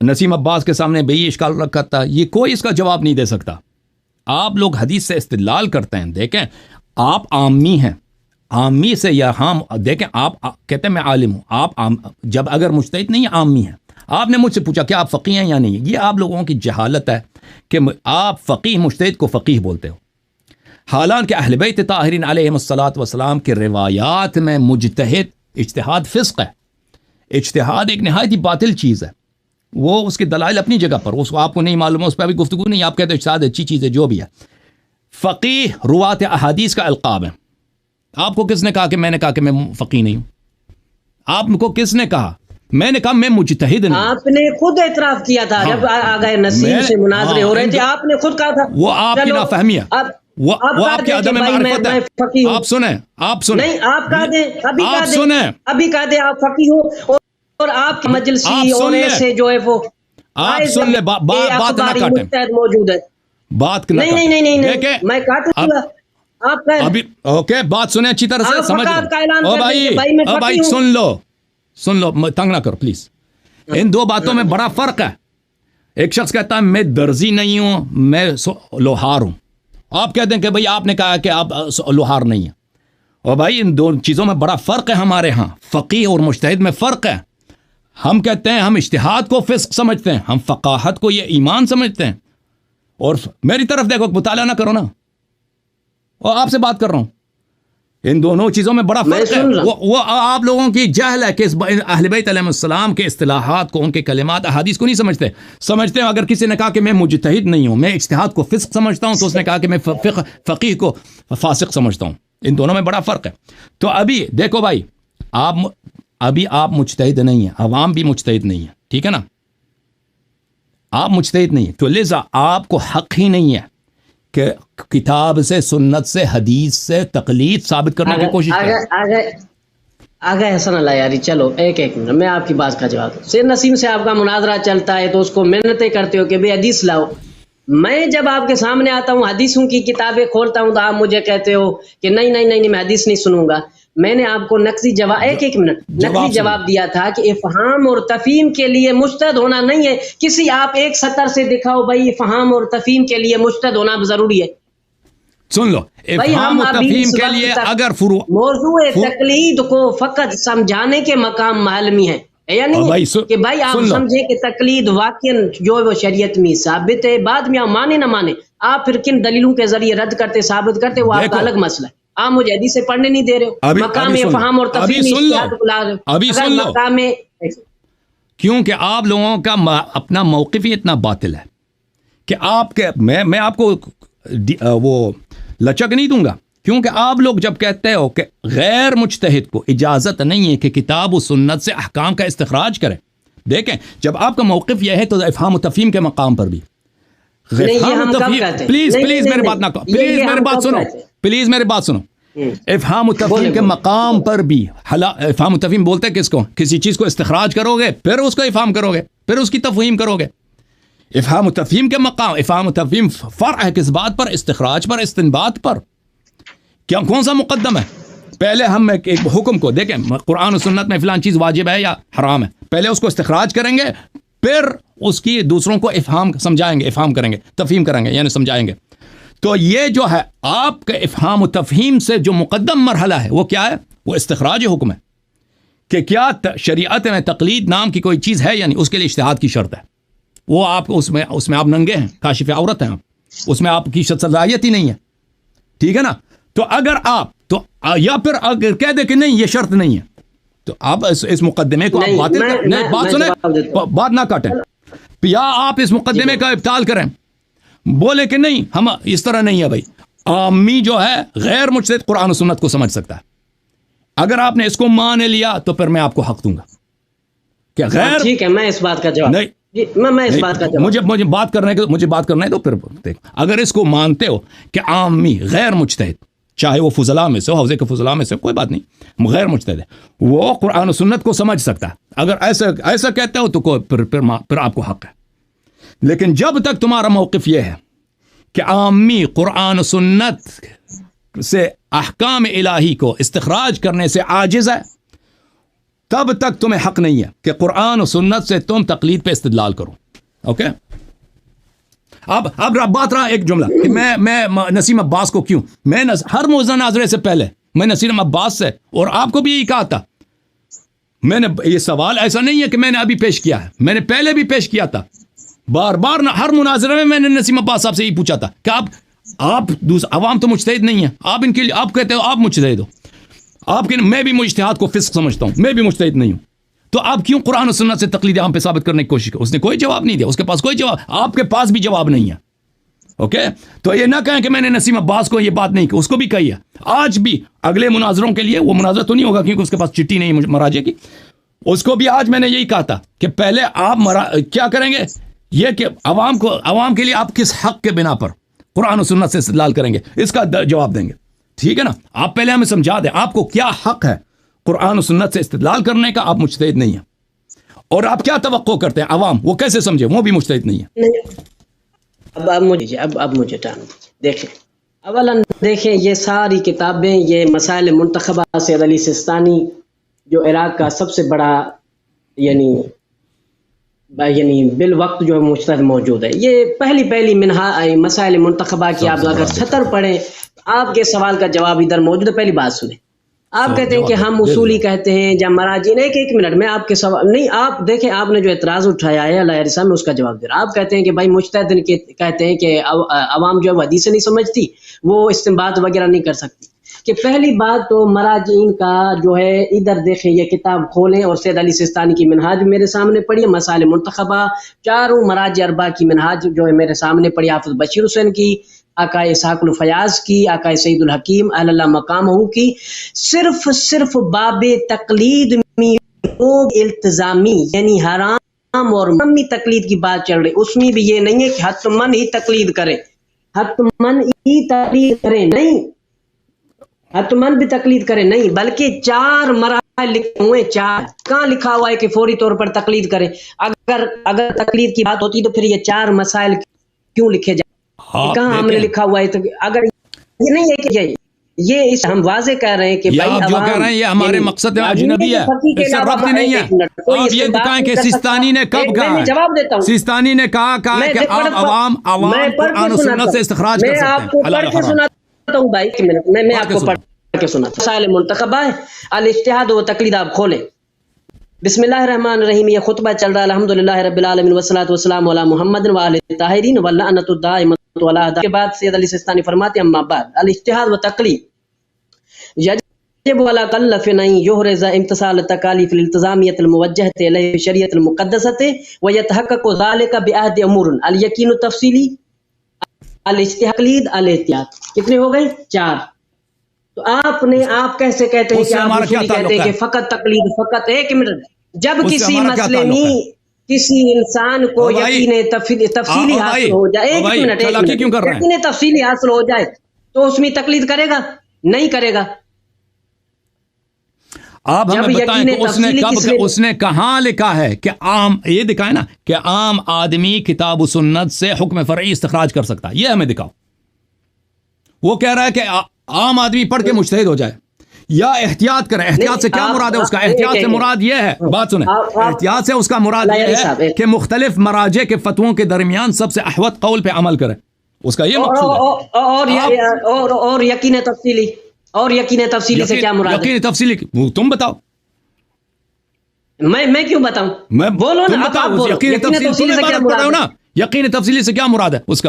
نسیم عباس کے سامنے بھی یہ اشکال رکھا تھا. یہ کوئی اس کا جواب نہیں دے سکتا. آپ لوگ حدیث سے استدلال کرتے ہیں. دیکھیں آپ عامی ہیں، عامی سے یا ہم دیکھیں آپ کہتے ہیں میں عالم ہوں. آپ جب اگر مجتہد نہیں عامی ہیں، آپ نے مجھ سے پوچھا کہ آپ فقیہ ہیں یا نہیں. یہ آپ لوگوں کی جہالت ہے کہ آپ فقیہ مجتہد کو فقیہ بولتے ہو. حالانکہ اہل بیت طاہرین علیہم الصلاۃ والسلام کے روایات میں مجتہد اجتہاد فسق ہے. اجتہاد ایک نہایت ہی باطل چیز ہے. وہ اس کے دلائل اپنی جگہ پر، اس کو آپ کو نہیں معلوم ہے، اس پہ ابھی گفتگو نہیں. آپ کہتے ہیں اجتہاد اچھی چیز ہے، جو بھی ہے. فقیہ روات احادیث کا القاب ہے. آپ کو کس نے کہا کہ میں نے کہا کہ میں فقیہ نہیں ہوں؟ آپ کو کس نے کہا؟ میں نے کہا میں مجتہد نہیں. آپ نے خود اعتراف کیا تھا جب آغا نسیم سے مناظرے ہو رہے تھے، آپ نے خود کہا تھا. وہ آپ کی نافہمی ہے، وہ آپ کی عدم معرفت ہے. آپ سنیں نہیں آپ کہہ دیں، ابھی کہہ دیں آپ فقیہ ہو، اور آپ کی مجلسی ہونے سے جو ہے وہ آپ سن لیں. بات نہ کاٹیں، موجود ہے. بات نہ کاٹیں. نہیں میں کاٹوں گا. آپ ابھی اوکے بات سنیں اچھی طرح سے، سمجھ لو. او بھائی سن لو تنگ نہ کرو پلیز. ان دو باتوں میں بڑا فرق ہے. ایک شخص کہتا ہے میں درزی نہیں ہوں، میں لوہار ہوں. آپ کہتے ہیں کہ بھئی آپ نے کہا کہ آپ لوہار نہیں ہیں. اور بھائی ان دو چیزوں میں بڑا فرق ہے. ہمارے ہاں فقیہ اور مجتہد میں فرق ہے. ہم کہتے ہیں ہم اجتہاد کو فسق سمجھتے ہیں، ہم فقاہت کو یہ ایمان سمجھتے ہیں. اور میری طرف دیکھو، مطالعہ نہ کرو نا، اور آپ سے بات کر رہا ہوں. ان دونوں چیزوں میں بڑا فرق ہے. وہ آپ لوگوں کی جہل ہے کہ اہل بیت علیہ السلام کے اصطلاحات کو، ان کے کلمات احادیث کو نہیں سمجھتے ہیں. اگر کسی نے کہا کہ میں مجتہد نہیں ہوں، میں اجتہاد کو فسق سمجھتا ہوں، تو اس نے کہا کہ میں فقیہ کو فاسق سمجھتا ہوں. ان دونوں میں بڑا فرق ہے. تو ابھی دیکھو بھائی، آپ مجتہد نہیں ہیں، عوام بھی مجتہد نہیں ہے، ٹھیک ہے نا؟ آپ مجتہد نہیں ہیں، تو لہذا آپ کو حق ہی نہیں ہے کہ کتاب سے، سنت سے، حدیث سے تقلید ثابت کرنے کی کوشش کریں. آگے حسن اللہ یاری، چلو ایک منٹ میں آپ کی بات کا جواب دوں. سید نسیم سے آپ کا مناظرہ چلتا ہے تو اس کو محنتیں کرتے ہو کہ بھئی حدیث لاؤ. میں جب آپ کے سامنے آتا ہوں، حدیثوں کی کتابیں کھولتا ہوں، تو آپ مجھے کہتے ہو کہ نہیں میں حدیث نہیں سنوں گا. میں نے آپ کو نقضی جواب ایک منٹ نقضی جواب دیا تھا کہ افہام اور تفہیم کے لیے مجتہد ہونا نہیں ہے. کسی آپ ایک سطر سے دکھاؤ بھائی افہام اور تفہیم کے لیے مجتہد ہونا ضروری ہے. سن لو، افہام و تفہیم کے لیے اگر موضوع تقلید کو فقط سمجھانے کے مقام محل میں ہے، یعنی کہ بھائی آپ سمجھیں کہ تقلید واقعا جو وہ شریعت میں ثابت ہے، بعد میں آپ مانے نہ مانے، آپ پھر کن دلیلوں کے ذریعے رد کرتے ثابت کرتے، وہ آپ کا الگ مسئلہ ہے. آپ مجھے حدیث سے پڑھنے نہیں دے رہے ہو. مقام افہام اور تفہیم ابھی سن لو، کیونکہ آپ لوگوں کا اپنا موقف ہی اتنا باطل ہے کہ آپ کے میں آپ کو وہ لچک نہیں دوں گا. کیونکہ آپ لوگ جب کہتے ہو کہ غیر مجتہد کو اجازت نہیں ہے کہ کتاب و سنت سے احکام کا استخراج کرے، دیکھیں جب آپ کا موقف یہ ہے تو افہام و تفہیم کے مقام پر بھی پلیز میری بات نہ کرو، پلیز میری بات سنو. افہام و تفہیم کے مقام پر بھی افہام و تفہیم بولتے ہیں کس کو؟ کسی چیز کو استخراج کرو گے، پھر اس کو افہام کرو گے، پھر اس کی تفہیم کرو گے. افہام و تفہیم کے مقام، افہام و تفہیم فرع ہے کس بات پر؟ استخراج پر، استنباط پر. کیا کون سا مقدم ہے؟ پہلے ہم ایک حکم کو دیکھیں، قرآن و سنت میں فلان چیز واجب ہے یا حرام ہے، پہلے اس کو استخراج کریں گے، پھر اس کی دوسروں کو افہام سمجھائیں گے، افہام کریں گے، تفہیم کریں گے، یعنی سمجھائیں گے. تو یہ جو ہے آپ کے افہام و تفہیم سے جو مقدم مرحلہ ہے وہ کیا ہے؟ وہ استخراج حکم ہے کہ کیا شریعت میں تقلید نام کی کوئی چیز ہے یا نہیں، اس کے لیے اجتہاد کی شرط ہے. وہ آپ اس میں آپ ننگے ہیں، کاشف عورت ہیں آپ، اس میں آپ کی صلاحیت ہی نہیں ہے. ٹھیک ہے نا. تو اگر آپ تو یا پھر اگر کہہ دے کہ نہیں یہ شرط نہیں ہے تو آپ اس مقدمے کو آپ باطل نہیں، بات سنیں، بات نہ کاٹیں. یا آپ اس مقدمے کا ابطال کریں، بولے کہ نہیں ہم اس طرح نہیں ہے. بھائی عامی جو ہے غیر مجتہد قرآن و سنت کو سمجھ سکتا ہے. اگر آپ نے اس کو مان لیا تو پھر میں آپ کو حق دوں گا کہ غیر. ٹھیک ہے، میں اس بات کا جواب نہیں، میں اس بات کا جواب مجھے بات کرنا ہے تو پھر اگر اس کو مانتے ہو کہ عامی غیر مجتہد، چاہے وہ فضلاء میں سے ہو، حوزے کے فضلاء میں سے، کوئی بات نہیں، غیر مجتہد ہے، وہ قرآن و سنت کو سمجھ سکتا ہے. اگر ایسا کہتے ہو تو پھر آپ کو حق ہے. لیکن جب تک تمہارا موقف یہ ہے کہ عامی قرآن و سنت سے احکام الہی کو استخراج کرنے سے عاجز ہے، تب تک تمہیں حق نہیں ہے کہ قرآن و سنت سے تم تقلید پہ استدلال کرو. اوکے. اب بات رہا ایک جملہ کہ میں نسیم عباس کو کیوں، میں ہر موضوع ناظرے سے پہلے میں نسیم عباس سے اور آپ کو بھی یہی کہا تھا. میں نے یہ سوال ایسا نہیں ہے کہ میں نے ابھی پیش کیا ہے، میں نے پہلے بھی پیش کیا تھا بار بار. ہر مناظرے میں نے نسیم عباس صاحب سے یہی پوچھا تھا کہ آپ عوام تو مجتہد نہیں ہیں، آپ ان کے لیے آپ کہتے ہو آپ مجتہد ہو، آپ کے میں بھی مجتہاد کو فسق سمجھتا ہوں، میں بھی مجتہد نہیں ہوں، تو آپ کیوں قرآن و سنت سے تقلید عام پہ ثابت کرنے کی کوشش کی؟ اس نے کوئی جواب نہیں دیا، اس کے پاس کوئی جواب، آپ کے پاس بھی جواب نہیں ہے. اوکے. تو یہ نہ کہیں کہ میں نے نسیم عباس کو یہ بات نہیں کی، اس کو بھی کہی ہے. آج بھی اگلے مناظروں کے لیے، وہ مناظرہ تو نہیں ہوگا کیونکہ اس کے پاس چٹھی نہیں مراجعے کی، اس کو بھی آج میں نے یہی کہا تھا کہ پہلے آپ کیا کریں گے، یہ کہ عوام کے لیے آپ کس حق کے بنا پر قرآن و سنت سے استدلال کریں گے، اس کا جواب دیں گے. ٹھیک ہے نا. آپ پہلے ہمیں سمجھا دیں آپ کو کیا حق ہے قرآن و سنت سے استدلال کرنے کا. آپ مجتہد نہیں ہیں، اور آپ کیا توقع کرتے ہیں عوام وہ کیسے سمجھے، وہ بھی مجتہد نہیں ہے. اب مجھے دیکھیں، اولا دیکھیں یہ ساری کتابیں، یہ مسائل منتخبہ سید علی سیستانی جو عراق کا سب سے بڑا یعنی بالوقت جو مجتہد موجود ہے، یہ پہلی مسائل منتخبہ کی آپ اگر سطر پڑھیں آپ کے سوال کا جواب ادھر موجود ہے. پہلی بات سنیں، آپ کہتے ہیں کہ ہم اصولی کہتے ہیں یا مراجعین. ایک منٹ میں آپ کے سوال نہیں، آپ دیکھیں آپ نے جو اعتراض اٹھایا ہے اللہ صاحب میں اس کا جواب دے رہا. آپ کہتے ہیں کہ بھائی مجتہد کہتے ہیں کہ عوام جو ہے حدیث نہیں سمجھتی، وہ استنباط وغیرہ نہیں کر سکتی. کہ پہلی بات تو مراجعین کا جو ہے ادھر دیکھیں، یہ کتاب کھولیں اور سید علی سیستانی کی منہاج میرے سامنے پڑھی، مسائل منتخبہ چاروں مراجع اربعہ کی منہاج جو ہے میرے سامنے پڑھی، حافظ بشیر حسین کی، آقا اسحاق الفیاض کی، آقا سعید الحکیم اہل اللہ مقامہ کی. صرف باب تقلید میں التزامی یعنی حرام اور ممی تقلید کی بات چل رہی، اس میں بھی یہ نہیں ہے کہ حتماً ہی تقلید کریں، حتماً ہی تقلید کریں نہیں، حتماً بھی تقلید کریں نہیں، بلکہ 4 مراحل لکھے ہوئے. 4 کہاں لکھا ہوا ہے کہ فوری طور پر تقلید کریں؟ اگر تقلید کی بات ہوتی تو پھر یہ 4 مسائل کیوں لکھے جائیں؟ کہاں ہم نے لکھا ہوا ہے؟ تو اگر یہ نہیں ہے کہ یہ اس ہم واضح کہہ رہے ہیں کہ بھائی آپ جو کہہ رہے ہیں یہ ہمارے مقصد میں اجنبی ہے، اس سے ربط نہیں ہے. آپ یہ دکھائیں کہ سیستانی نے کب کہا ہے، سیستانی نے کہا کہ عوام قرآن و سنت سے استخراج کر سکتے ہیں. ہوں بھائی میں آپ کو پڑھ کے سنا مسائل منتخبہ ہے الاجتہاد و تقلید. آپ کھولیں بسم اللہ الرحمن الرحیم، یہ خطبہ چل رہا ہے الحمدللہ رب العالمین والصلاۃ والسلام علی محمد و آلہ الطاہرین واللعنۃ الدائمۃ علی اعدائهم. کے بعد سید علی سیستانی فرماتے ہیں اما بعد الاجتہاد و تقلید یجب علی کلف ان یحرز امتثال التکالیف الالتزامیۃ الموجہۃ الیہ بالشریعۃ المقدسۃ ویتحقق ذلک بعہد امور الیقین التفصیلی الاجتہاد الاحتیاط. کتنے ہو گئے؟ 4. تو آپ کیسے کہتے ہیں کہ آپ اصولی کہتے ہیں کہ فقط تقلید، فقط ایک منٹ، جب کسی مسئلے میں کسی انسان کو یقین تفصیلی حاصل ہو جائے، ایک منٹ یقین تفصیلی حاصل ہو جائے تو اس میں تقلید کرے گا؟ نہیں کرے گا. آپ ہمیں بتائیں کہ اس نے کہاں لکھا ہے کہ عام، یہ دکھائے نا کہ عام آدمی کتاب و سنت سے حکم فرعی استخراج کر سکتا ہے، یہ ہمیں دکھاؤ. وہ کہہ رہا ہے کہ عام آدمی پڑھ کے مجتہد ہو جائے یا احتیاط کرے. احتیاط سے کیا مراد ہے اس کا؟ احتیاط سے مراد یہ ہے، بات سنیں، احتیاط سے اس کا مراد یہ ہے کہ مختلف مراجع کے فتووں کے درمیان سب سے احوط قول پہ عمل کرے، اس کا یہ مقصود ہے. اور یقین تفصیلی سے کیا مراد ہے؟ یقین تفصیلی تم بتاؤ. میں کیوں بتاؤں؟ میں بولو نا، یقین تفصیلی سے کیا مراد ہے؟ یقین تفصیلی سے کیا مراد ہے اس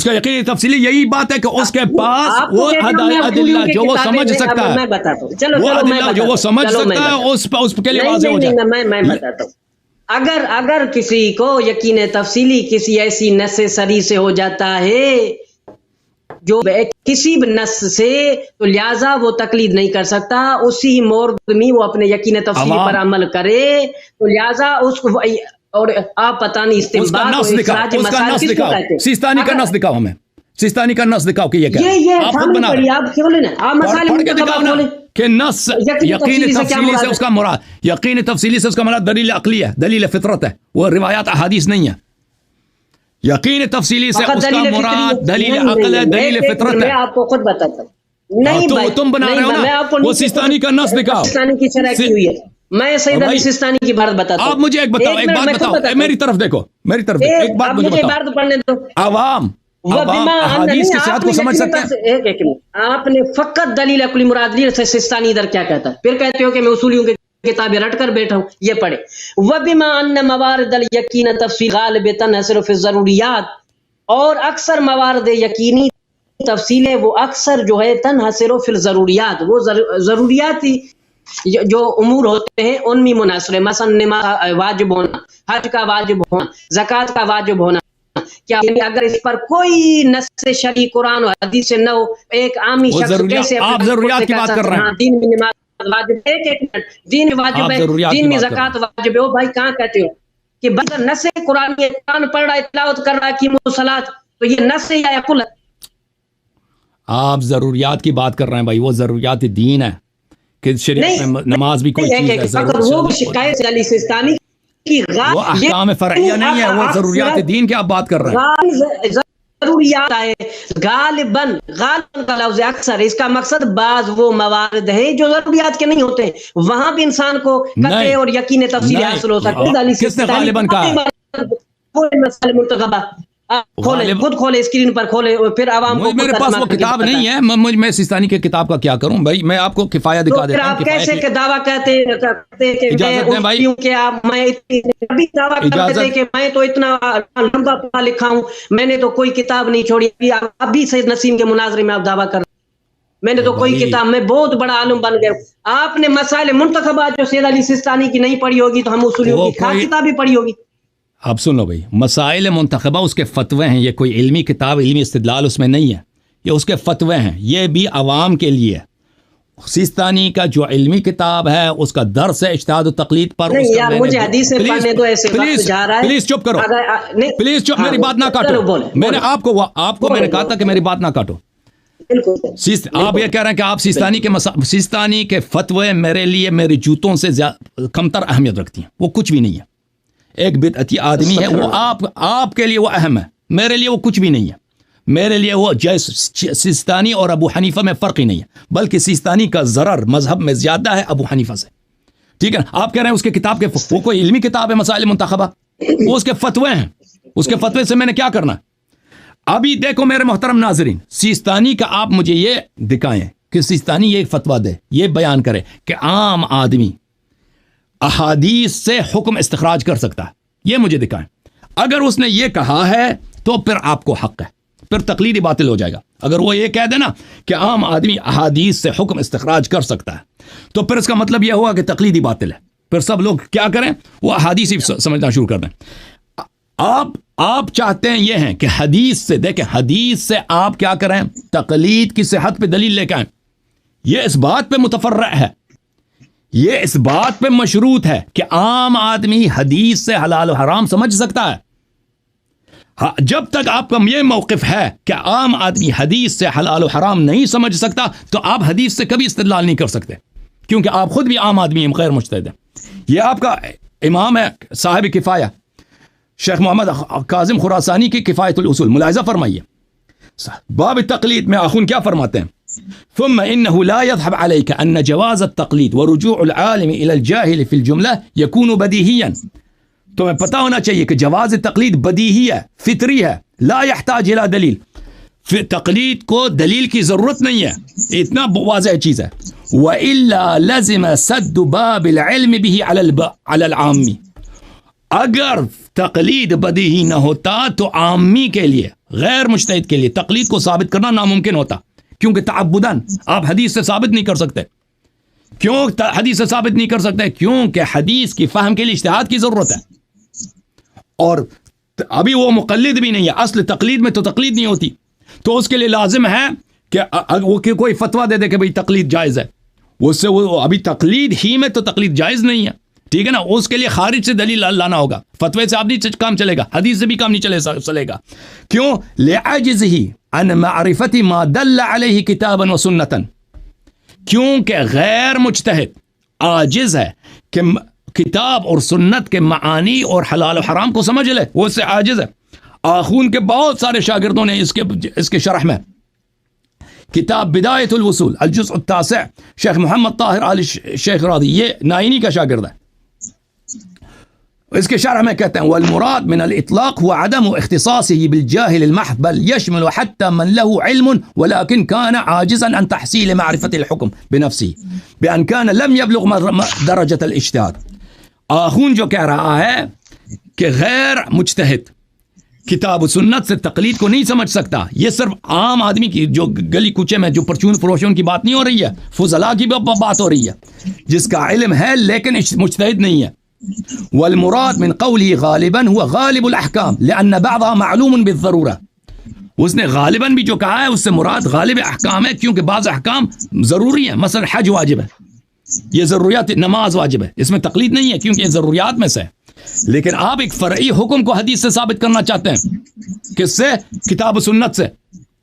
کا یقین تفصیلی یہی بات ہے کہ اس کے پاس وہ ادلہ جو وہ سمجھ سکتا ہے، میں بتاتا ہوں، وہ ادلہ جو وہ سمجھ سکتا ہے اس کے لیے واضح ہو جائے۔ میں بتاتا ہوں، اگر کسی کو یقین تفصیلی کسی ایسی نص سری سے ہو جاتا ہے جو کسی بھی نص سے، تو لہذا وہ تقلید نہیں کر سکتا، اسی مورد میں وہ اپنے یقین تفصیلی پر عمل کرے، تو لہذا اس کو اور آپ پتہ نہیں استنباط اور اخراج مسائل کس کو کہتے ہیں؟ سیستانی کا نص دکھاؤ ہمیں، سیستانی کا نص دکھاؤ کہ یہ کیا ہے، آپ خود بنا رہے ہیں، آپ کیوں لینا آپ مسائل کھولیں کہ نص یقین تفصیلی سے اس کا مراد، یقین تفصیلی سے اس کا مراد دلیل عقلی ہے، دلیل فطرت ہے، وہ روایات احادیث نہیں ہے۔ یقین تفصیلی سے اس کا مراد دلیل عقل ہے، دلیل فطرت ہے۔ میں آپ کو خود بتاتا ہوں، نہیں بھائی تم بنا رہے ہو نا، وہ سیستانی کا نص دکھاؤ، سیستانی کی شرح کی ہوئی ہے، میں سید علی سیستانی کی بات بتاتا ہوں۔ آپ مجھے ایک بتاؤ، میری طرف دیکھو، ایک بات مجھے بتاؤ، عوام احادیث کی صحت کو سمجھ سکتے ہیں؟ آپ نے فقط دلیل عقلی مراد لی، سیستانی ادھر کیا کہتا ہے؟ پھر کہتے ہو کہ میں اصولیوں کی کتابیں رٹ کر بیٹھا ہوں، یہ پڑھے وَبِمَا أَنَّ مَوَارِدَ الْيَقِينَ تَفْصِيلٌ غَالِبًا تَنْحَصِرُ فِي الضَّرُورِيَّاتِ، اور اکثر موارد یقینی تفصیلیں وہ اکثر جو ہے تنحصر فی الضروریات، وہ ضروریاتی جو امور ہوتے ہیں ان میں منحصر ہے، مثلا نماز واجب ہونا، حج کا واجب ہونا، زکوٰۃ کا واجب ہونا، کیا اگر اس پر کوئی نص شرعی قرآن و حدیث سے نہ ہو، ایک عامی شخص کیسے آپ ضروریات کی بات کر رہے ہیں؟ دین میں نماز واجب، ایک منٹ، دین میں واجب ہے، دین میں زکوٰۃ واجب ہے، وہ بھائی کہاں کہتے ہو کہ بندہ نص قرآن میں قرآن پڑھ رہا ہے، تلاوت کر رہا ہے کی مصلات، تو یہ نص ہے یا عقل ہے؟ آپ ضروریات کی بات کر رہے ہیں بھائی، وہ ضروریات دین ہے کہ شریعت میں نماز بھی کوئی چیز ہے، وہ شکایت علی سیستانی کی وہ احکام فرعیہ نہیں ہے، وہ ضروریات دین کی آپ بات کر رہے ہیں۔ ضروریات ہے غالباً کا لفظ اکثر، اس کا مقصد بعض وہ موارد ہیں جو ضروریات کے نہیں ہوتے ہیں، وہاں بھی انسان کو قطع اور یقین تفصیل حاصل ہو سکتا ہے۔ کس نے غالباً کہا؟ پورے مسئلے منتخبہ خود کھولے، اسکرین پر کھولے، پھر عوام کو، میرے پاس وہ کتاب نہیں ہے، میں سیستانی کی کتاب کا کیا کروں بھائی، میں آپ کو کفایہ دکھا دیتا ہوں۔ آپ کیسے کہ دعویٰ کرتے کہ میں تو اتنا لمبا پڑھا لکھا ہوں، میں نے تو کوئی کتاب نہیں چھوڑی، ابھی سید نسیم کے مناظرے میں آپ دعویٰ کر، میں نے تو کوئی کتاب، میں بہت بڑا عالم بن گیا۔ آپ نے مسائل منتخبہ جو سید علی سیستانی کی نہیں پڑھی ہوگی، تو ہم اصولیوں کی خاص کتاب ہی پڑھی ہوگی۔ اب سن لو بھائی، مسائل منتخبہ اس کے فتوے ہیں، یہ کوئی علمی کتاب، علمی استدلال اس میں نہیں ہے، یہ اس کے فتوے ہیں، یہ بھی عوام کے لیے۔ سیستانی کا جو علمی کتاب ہے اس کا درس ہے اجتہاد و تقلید پر۔ نہیں یار، مجھے حدیث سے پڑھنے دو، ایسے وقت جا رہا ہے، پلیز چپ کرو، پلیز چپ، میری بات نہ کاٹو، میں نے آپ کو میں نے کہا تھا کہ میری بات نہ کاٹو۔ آپ یہ کہہ رہے ہیں کہ آپ سیستانی کے فتوے میرے لیے میری جوتوں سے کمتر اہمیت رکھتی ہیں، وہ کچھ بھی نہیں ہے۔ ایک بدعتی آدمی ہے وہ، آپ کے لیے وہ اہم ہے، میرے لیے وہ کچھ بھی نہیں ہے۔ میرے لیے وہ سیستانی اور ابو حنیفہ میں فرق ہی نہیں ہے، بلکہ سیستانی کا ضرر مذہب میں زیادہ ہے ابو حنیفہ سے، ٹھیک ہے۔ آپ کہہ رہے ہیں اس کے کتاب کے، وہ کوئی علمی کتاب ہے مسائل منتخبہ، وہ اس کے فتوے ہیں، اس کے فتوے سے میں نے کیا کرنا ہے؟ ابھی دیکھو میرے محترم ناظرین، سیستانی کا آپ مجھے یہ دکھائیں کہ سیستانی یہ فتویٰ دے، یہ بیان کرے کہ عام آدمی احادیث سے حکم استخراج کر سکتا ہے، یہ مجھے دکھائیں۔ اگر اس نے یہ کہا ہے تو پھر آپ کو حق ہے، پھر تقلیدی باطل ہو جائے گا۔ اگر وہ یہ کہہ دے نا کہ عام آدمی احادیث سے حکم استخراج کر سکتا ہے، تو پھر اس کا مطلب یہ ہوا کہ تقلیدی باطل ہے، پھر سب لوگ کیا کریں، وہ احادیث ہی سمجھنا شروع کر دیں۔ آپ چاہتے ہیں یہ ہیں کہ حدیث سے، دیکھیں حدیث سے آپ کیا کریں، تقلید کی صحت پہ دلیل لے کے آئیں۔ یہ اس بات پہ متفرع ہے، یہ اس بات پہ مشروط ہے کہ عام آدمی حدیث سے حلال و حرام سمجھ سکتا ہے۔ جب تک آپ کا یہ موقف ہے کہ عام آدمی حدیث سے حلال و حرام نہیں سمجھ سکتا، تو آپ حدیث سے کبھی استدلال نہیں کر سکتے، کیونکہ آپ خود بھی عام آدمی ہیں، غیر مجتہد ہیں۔ یہ آپ کا امام ہے صاحب کفایہ شیخ محمد کاظم خراسانی کی کفایت الاصول، ملاحظہ فرمائیے باب تقلید میں آخون کیا فرماتے ہیں؟ ثم انه لا يذهب عليك ان جواز التقلید ورجوع العالم الى الجاهل في الجملة يكون بدیہیا، تمہیں پتہ ہونا چاہیے کہ جواز تقلید بدیہی ہے، فطری ہے، لا يحتاج الى دلیل، تقلید کو دلیل کی ضرورت نہیں ہے، اتنا واضح چیز ہے۔ وَإِلَّا لَزِمَ سَدُّ بَابِ الْعِلْمِ بِهِ عَلَى الْعَامِّ. اگر تقلید بدیہی نہ ہوتا تو عامی کے لیے، غیر مجتہد کے لیے تقلید کو ثابت کرنا ناممکن ہوتا، کیونکہ تعبداً آپ حدیث سے ثابت نہیں کر سکتے. کیوں حدیث سے ثابت نہیں کر سکتے؟ کیونکہ حدیث کی فہم کے لیے اجتہاد کی ضرورت ہے، اور ابھی وہ مقلد بھی نہیں ہے. اصل تقلید میں تو تقلید نہیں ہوتی، تو اس کے لیے لازم ہے کہ وہ کوئی فتویٰ دے دے کہ بھئی تقلید جائز ہے. اس سے وہ ابھی تقلید ہی میں تو تقلید جائز نہیں ہے، ٹھیک ہے نا. اس کے لیے خارج سے دلیل لانا ہوگا. فتوے سے آپ نہیں کام چلے گا، حدیث سے بھی کام نہیں چلے گا. کیوں؟ لعجزہ عن معرفت ما دل علیہ کتابا و سنتا. کیونکہ غیر مجتہد عاجز ہے کہ کتاب اور سنت کے معانی اور حلال و حرام کو سمجھ لے، وہ اس سے عاجز ہے. آخون کے بہت سارے شاگردوں نے اس کے شرح میں کتاب بدایت الوصول الجزء التاسع، شیخ محمد طاہر آل شیخ راضی، یہ نائینی کا شاگرد ہے، اس کے شرح میں کہتے ہیں والمراد من الاطلاق هو عدم اختصاصه بالجاهل المحض بل يشمل حتى من له علم ولكن كان عاجزا عن تحصيل معرفة الحكم بنفسه بأن كان لم يبلغ درجة الاجتهاد. آخون جو کہہ رہا ہے کہ غیر مجتہد کتاب و سنت سے تقلید کو نہیں سمجھ سکتا. یہ صرف عام آدمی کی جو گلی کوچے میں جو پرچون فروشوں کی بات نہیں ہو رہی ہے، فضلاء کی بات ہو رہی ہے، جس کا علم ہے لیکن مجتہد نہیں ہے. والمراد من قوله غالبا هو غالب الاحکام لان بعضها معلوم بالضرورة. اس نے غالباً بھی جو کہا ہے اس سے مراد غالب احکام ہے، کیونکہ بعض احکام ضروری ہیں. مثلا حج واجب ہے، یہ ضروریات، نماز واجب ہے، اس میں تقلید نہیں ہے کیونکہ یہ ضروریات میں سے ہے. لیکن آپ ایک فرعی حکم کو حدیث سے ثابت کرنا چاہتے ہیں، کس سے؟ کتاب و سنت سے.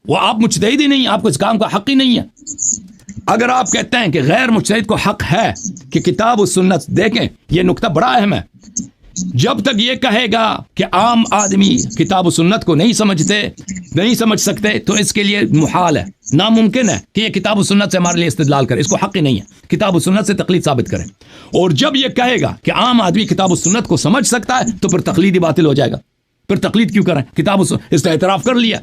وہ آپ مجتہد ہی نہیں، آپ کو اس کام کا حق ہی نہیں ہے. اگر آپ کہتے ہیں کہ غیر مجتہد کو حق ہے کہ کتاب و سنت دیکھیں، یہ نقطہ بڑا اہم ہے. جب تک یہ کہے گا کہ عام آدمی کتاب و سنت کو نہیں سمجھ سکتے تو اس کے لیے محال ہے، ناممکن ہے کہ یہ کتاب و سنت سے ہمارے لیے استدلال کرے. اس کو حق ہی نہیں ہے کتاب و سنت سے تقلید ثابت کرے. اور جب یہ کہے گا کہ عام آدمی کتاب و سنت کو سمجھ سکتا ہے تو پھر تقلید ہی باطل ہو جائے گا. پھر تقلید کیوں کریں؟ کتاب و سنت اس نے اعتراف کر لیا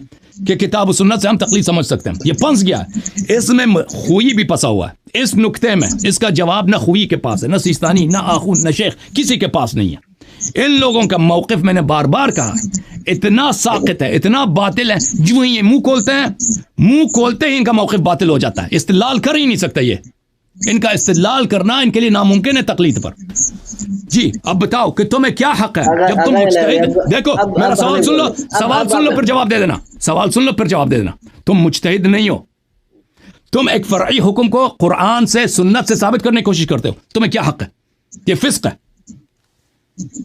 کہ کتاب و سنت سے ہم تقلید سمجھ سکتے ہیں. یہ پھنس گیا ہے، اس میں خوئی بھی پھنسا ہوا ہے. اس نقطے میں اس کا جواب نہ خوئی کے پاس ہے، نہ سیستانی، نہ آخون، نہ شیخ، کسی کے پاس نہیں ہے. ان لوگوں کا موقف میں نے بار بار کہا اتنا ساقط ہے، اتنا باطل ہے، جو یہ منہ کھولتے ہی ان کا موقف باطل ہو جاتا ہے. استدلال کر ہی نہیں سکتا. یہ ان کا استدلال کرنا ان کے لیے ناممکن ہے تقلید پر. جی اب بتاؤ کہ تمہیں کیا حق ہے جب تم مجتہد، دیکھو میرا سوال سن لو پھر جواب دے دینا. سوال سن لو پھر جواب دے دینا. تم مجتہد نہیں ہو، تم ایک فرعی حکم کو قرآن سے سنت سے ثابت کرنے کی کوشش کرتے ہو. تمہیں کیا حق ہے؟ یہ فسق ہے.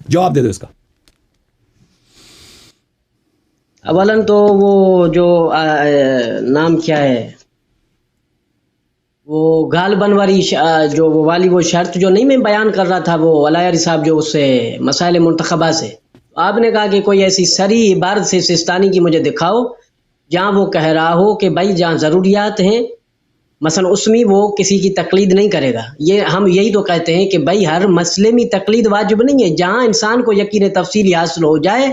جواب دے دو اس کا. اولاً تو وہ جو نام کیا ہے، وہ غالباً والی جو وہ شرط جو نہیں میں بیان کر رہا تھا، وہ علایری صاحب جو اس سے مسائل منتخبہ سے، آپ نے کہا کہ کوئی ایسی صریح عبارت سے سستانی کی مجھے دکھاؤ جہاں وہ کہہ رہا ہو کہ بھائی جہاں ضروریات ہیں مثلا اس میں وہ کسی کی تقلید نہیں کرے گا. یہ ہم یہی تو کہتے ہیں کہ بھائی ہر مسئلے میں تقلید واجب نہیں ہے. جہاں انسان کو یقین تفصیلی حاصل ہو جائے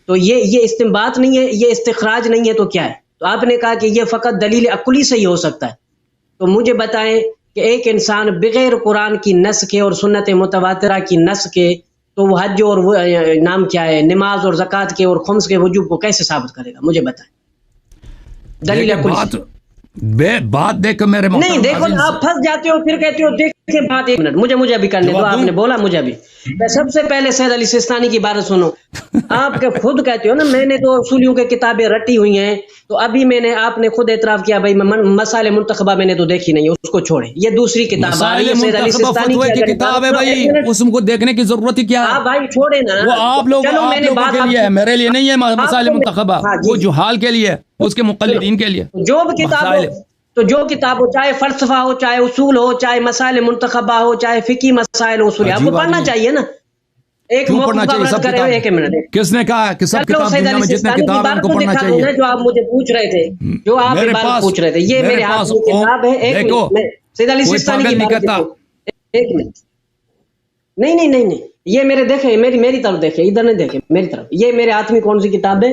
تو یہ استنباط نہیں ہے، یہ استخراج نہیں ہے تو کیا ہے؟ تو آپ نے کہا کہ یہ فقط دلیل عقلی سے ہی ہو سکتا ہے. تو مجھے بتائیں کہ ایک انسان بغیر قرآن کی نص کے اور سنت متواترہ کی نص کے تو وہ حج اور وہ نام کیا ہے، نماز اور زکوٰۃ کے اور خمس کے وجوب کو کیسے ثابت کرے گا؟ مجھے بتائیں دلیل عقلی. بات دیکھ میرے نہیں دیکھو آپ پھنس جاتے ہو، پھر کہتے ہو دیکھیں بات. ایک منٹ مجھے ابھی کرنے دو. آپ نے بولا مجھے ابھی، میں سب سے پہلے سید علی سستانی کی بات سنو. آپ کے خود کہتے ہو نا میں نے تو اصولیوں کی کتابیں رٹی ہوئی ہیں، تو ابھی آپ نے خود اعتراف کیا بھائی مسائل منتخبہ میں نے تو دیکھی نہیں، اس کو چھوڑے. یہ دوسری کتاب سید علی سستانی کی کتاب ہے بھائی، اس کو دیکھنے کی ضرورت ہی کیا ہے؟ بھائی چھوڑے نا، وہ آپ لوگوں کے لیے ہے، میرے لیے نہیں ہے. مسائل منتخبہ وہ جہال کے لیے، اس کے مقلدین کے لیے. جو بھی کتاب تو جو کتاب ہو، چاہے فلسفہ ہو، چاہے اصول ہو، چاہے مسائل منتخبہ ہو، چاہے فقہی مسائل اصول، آپ کو پڑھنا چاہیے نا. ایک ایک منٹ، کس نے کہا کہ سب کتاب دنیا میں جتنے کتاب ہیں ان کو پڑھنا چاہیے؟ جو آپ مجھے پوچھ رہے تھے، جو آپ پوچھ رہے تھے، یہ میرے ہاتھ میں کتاب ہے. ایک سید علی سستانی کی بات. ایک منٹ، نہیں، یہ میرے دیکھیں، میری طرف دیکھیں، ادھر نہیں دیکھیں، میری طرف. یہ میرے ہاتھ میں کون سی کتاب ہے؟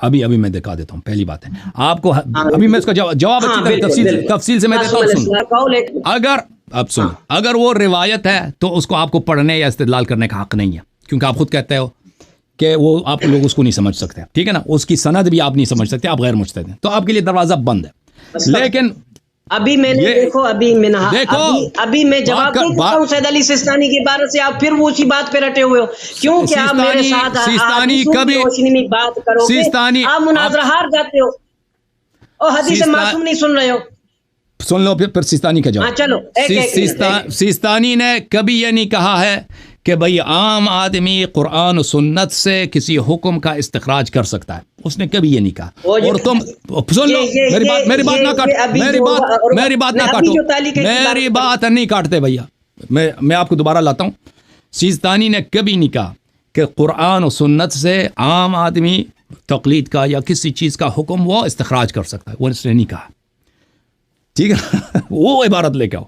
ابھی میں دکھا دیتا ہوں. پہلی بات ہے آپ کو ابھی میں اس کا جواب اچھی طرح تفصیل سے میں دیتا ہوں. اب سن اگر وہ روایت ہے تو اس کو آپ کو پڑھنے یا استدلال کرنے کا حق نہیں ہے، کیونکہ آپ خود کہتے ہو کہ وہ آپ لوگ اس کو نہیں سمجھ سکتے. ٹھیک ہے نا، اس کی سند بھی آپ نہیں سمجھ سکتے، آپ غیر مجتہد ہیں، تو آپ کے لیے دروازہ بند ہے. لیکن ابھی میں نے دیکھو ابھی میں جواب دے دیتا ہوں سید علی سیستانی کے بارے سے، آپ پھر وہ اسی بات پہ رٹے ہوئے ہو. کیوں کہ آپ میرے ساتھ روشنی میں بات کرو گے، آپ مناظرہ ہار جاتے ہو اور حدیث معصوم نہیں سن رہے ہو. سن لو پھر سیستانی کا جواب. چلو سیستانی نے کبھی یہ نہیں کہا ہے کہ بھئی عام آدمی قرآن و سنت سے کسی حکم کا استخراج کر سکتا ہے، اس نے کبھی یہ نہیں کہا. اور تم سن لو میری بات نہ کاٹو، میری بات نہیں کاٹتے بھیا. میں آپ کو دوبارہ لاتا ہوں. سیستانی نے کبھی نہیں کہا کہ قرآن و سنت سے عام آدمی تقلید کا یا کسی چیز کا حکم وہ استخراج کر سکتا ہے، وہ اس نے نہیں کہا. ٹھیک ہے، وہ عبارت لے کے آؤ.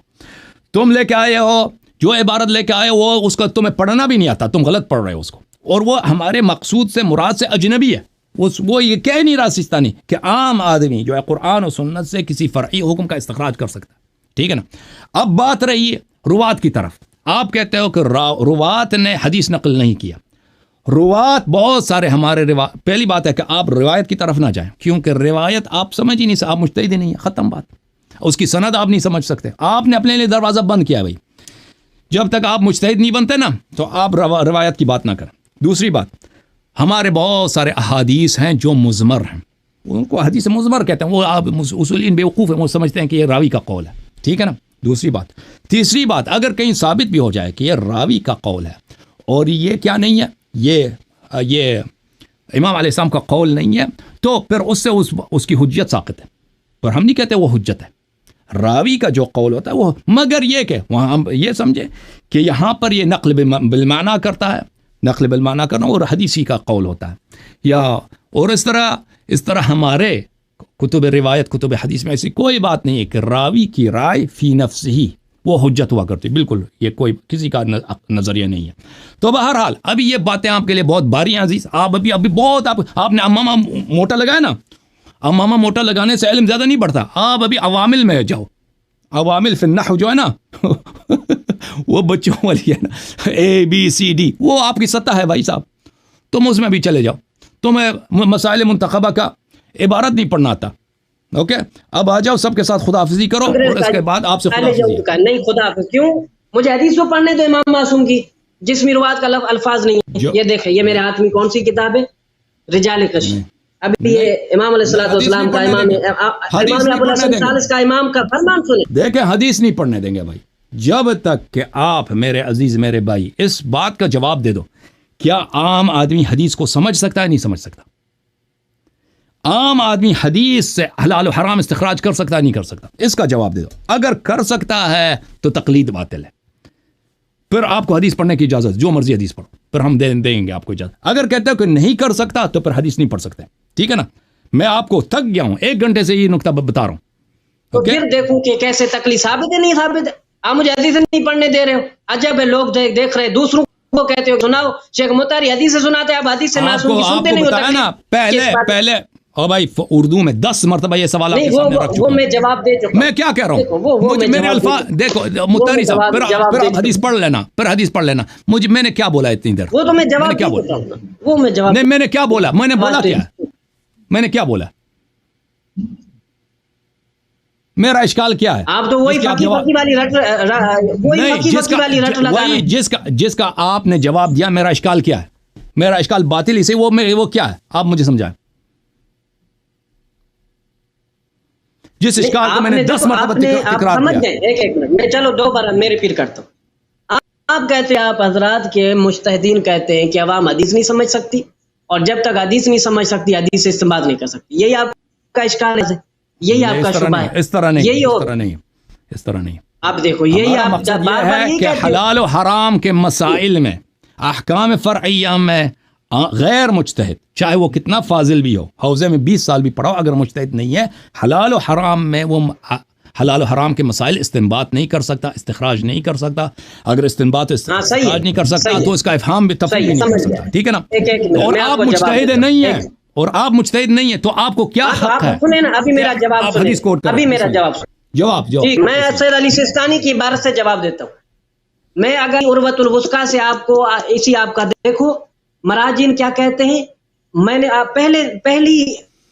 تم لے کے آئے ہو جو عبارت لے کے آئے وہ اس کا تمہیں پڑھنا بھی نہیں آتا، تم غلط پڑھ رہے ہو اس کو، اور وہ ہمارے مقصود سے مراد سے اجنبی ہے. وہ یہ کہہ نہیں رہا سیستانی کہ عام آدمی جو ہے قرآن و سنت سے کسی فرعی حکم کا استخراج کر سکتا ہے. ٹھیک ہے نا. اب بات رہی ہے روات کی طرف. آپ کہتے ہو کہ روات نے حدیث نقل نہیں کیا. روات بہت سارے ہمارے پہلی بات ہے کہ آپ روایت کی طرف نہ جائیں، کیونکہ روایت آپ سمجھ ہی نہیں سکتے، آپ مجتہد ہی نہیں ہے، ختم بات. اس کی سند آپ نہیں سمجھ سکتے. آپ نے اپنے لیے دروازہ بند کیا بھائی. جب تک آپ مجتہد نہیں بنتے نا تو آپ روایت کی بات نہ کریں. دوسری بات، ہمارے بہت سارے احادیث ہیں جو مضمر ہیں، ان کو حدیث مضمر کہتے ہیں. وہ آپ اصولین بیوقوف ہیں، وہ سمجھتے ہیں کہ یہ راوی کا قول ہے. ٹھیک ہے نا. دوسری بات. تیسری بات، اگر کہیں ثابت بھی ہو جائے کہ یہ راوی کا قول ہے اور یہ کیا نہیں ہے، یہ امام علیہ السلام کا قول نہیں ہے، تو پھر اس سے اس کی حجت ساقط ہے. پر ہم نہیں کہتے وہ حجت ہے. راوی کا جو قول ہوتا ہے وہ، مگر یہ کہ وہاں ہم یہ سمجھے کہ یہاں پر یہ نقل بالمعنی کرتا ہے، نقل بالمعنی کرنا اور حدیثی کا قول ہوتا ہے، یا اور اس طرح ہمارے کتب روایت کتب حدیث میں ایسی کوئی بات نہیں ہے کہ راوی کی رائے فی نفس ہی وہ حجت ہوا کرتی. بالکل یہ کوئی کسی کا نظریہ نہیں ہے. تو بہرحال ابھی یہ باتیں آپ کے لیے بہت باری ہیں عزیز. آپ ابھی بہت آپ نے امامہ موٹا لگایا نا، امامہ موٹا لگانے سے علم زیادہ نہیں بڑھتا. آپ ابھی عوامل میں جاؤ. عوامل فی النحو جو ہے نا وہ بچوں والی ہے نا، اے بی سی ڈی، وہ آپ کی سطح ہے بھائی صاحب. تم اس میں بھی چلے جاؤ. تمہیں مسائل منتخبہ کا عبارت نہیں پڑھنا آتا. اوکے، اب آ جاؤ، سب کے ساتھ خداحافظی کرو اور اس کے بعد آپ سے خداحافظی. نہیں خداحافظ کیوں؟ مجھے حدیث کو پڑھنے دو امام معصوم کی، جسمی روایت کا الفاظ نہیں ہے. یہ دیکھیں، یہ میرے ہاتھ میں کون سی کتاب ہے؟ رجال کشف. ابھی یہ امام علیہ السلام کا امام ابو الحسن ثالث کا امام کا فرمان سنیں. دیکھیں حدیث نہیں پڑھنے دیں گے بھائی جب تک کہ آپ میرے عزیز میرے بھائی اس بات کا جواب دے دو. کیا عام آدمی حدیث کو سمجھ سکتا ہے؟ نہیں سمجھ سکتا. عام آدمی حدیث سے حلال و حرام استخراج کر سکتا ہے؟ نہیں کر سکتا. اس کا جواب دے دو. اگر کر سکتا ہے تو تقلید باطل ہے. پھر آپ کو حدیث پڑھنے کی اجازت، جو مرضی حدیث پڑھو، پھر ہم دیں گے آپ کو اجازت. اگر کہتے ہو کہ نہیں کر سکتا تو پھر حدیث نہیں پڑھ سکتے. ٹھیک ہے نا. میں آپ کو تھک گیا ہوں، 1 گھنٹے سے یہ نقطہ بتا رہا ہوں. تو پھر دیکھوں کہ کیسے تقلید ثابت ہے نہیں ثابت ہے. آپ مجھے حدیث نہیں پڑھنے دے رہے ہو. عجب ہے، لوگ دیکھ رہے، دوسروں کو کہتے ہو سناؤ. شیخ مطہری حدیث سے سناتے ہیں، آپ حدیث سے معصوم کی سنتے نہیں ہوتا نا. پہلے او بھائی اردو میں 10 مرتبہ یہ سوال آپ کے سامنے رکھ چکا ہوں. میں جواب دے چکا ہوں. میں کیا کہہ رہا ہوں؟ میرے الفاظ دیکھو مطہری صاحب، پھر حدیث پڑھ لینا. میں نے کیا بولا اتنی دیر؟ وہ تو میں جواب کیا بولا؟ وہ میں جواب نہیں، میں نے کیا بولا؟ میں نے بولا کیا؟ میں نے کیا بولا؟ میرا اشکال کیا ہے؟ آپ تو وہی فقی والی رٹ جس کا آپ نے جواب دیا. میرا اشکال کیا ہے؟ میرا اشکال باطل ہی سے وہ کیا ہے؟ آپ مجھے سمجھائیں. جس اشکال کو میں نے 10 مرتبہ تکرار کیا. ایک منٹ میں چلو 2 بار میں ریپیٹ کرتا ہوں. آپ کہتے ہیں، آپ حضرات کے مجتہدین کہتے ہیں کہ عوام حدیث نہیں سمجھ سکتی، اور جب تک حدیث نہیں سمجھ سکتی حدیث سے استنباط نہیں کر سکتی. یہی آپ کا اشکال ہے، یہی آپ کا شبہ ہے. اس طرح نہیں. آپ دیکھو، یہی آپ بار ہے کہ حلال و حرام کے مسائل میں، احکام فرعیہ میں غیر مجتہد، چاہے وہ کتنا فاضل بھی ہو، حوزے میں 20 سال بھی پڑھاؤ، اگر مجتہد نہیں ہے، حلال و حرام میں وہ حلال و حرام کے مسائل استنباط نہیں کر سکتا، استخراج نہیں کر سکتا. اگر استنباط استخراج نہیں کر سکتا تو اس کا افہام بھی تفصیل نہیں کر سکتا. ٹھیک ہے نا. اور آپ مجتہد نہیں ہیں، اور آپ مجتہد نہیں ہیں تو آپ کو کیا حق ہے؟ سنیں نا ابھی میرا جواب سنیں، ابھی میرا جواب جواب میں سید علی سیستانی کی عبارت سے جواب دیتا ہوں. میں اگر عروۃ الوثقیٰ سے آپ کو اسی آپ کا دیکھو مراجعین کیا کہتے ہیں. میں نے پہلی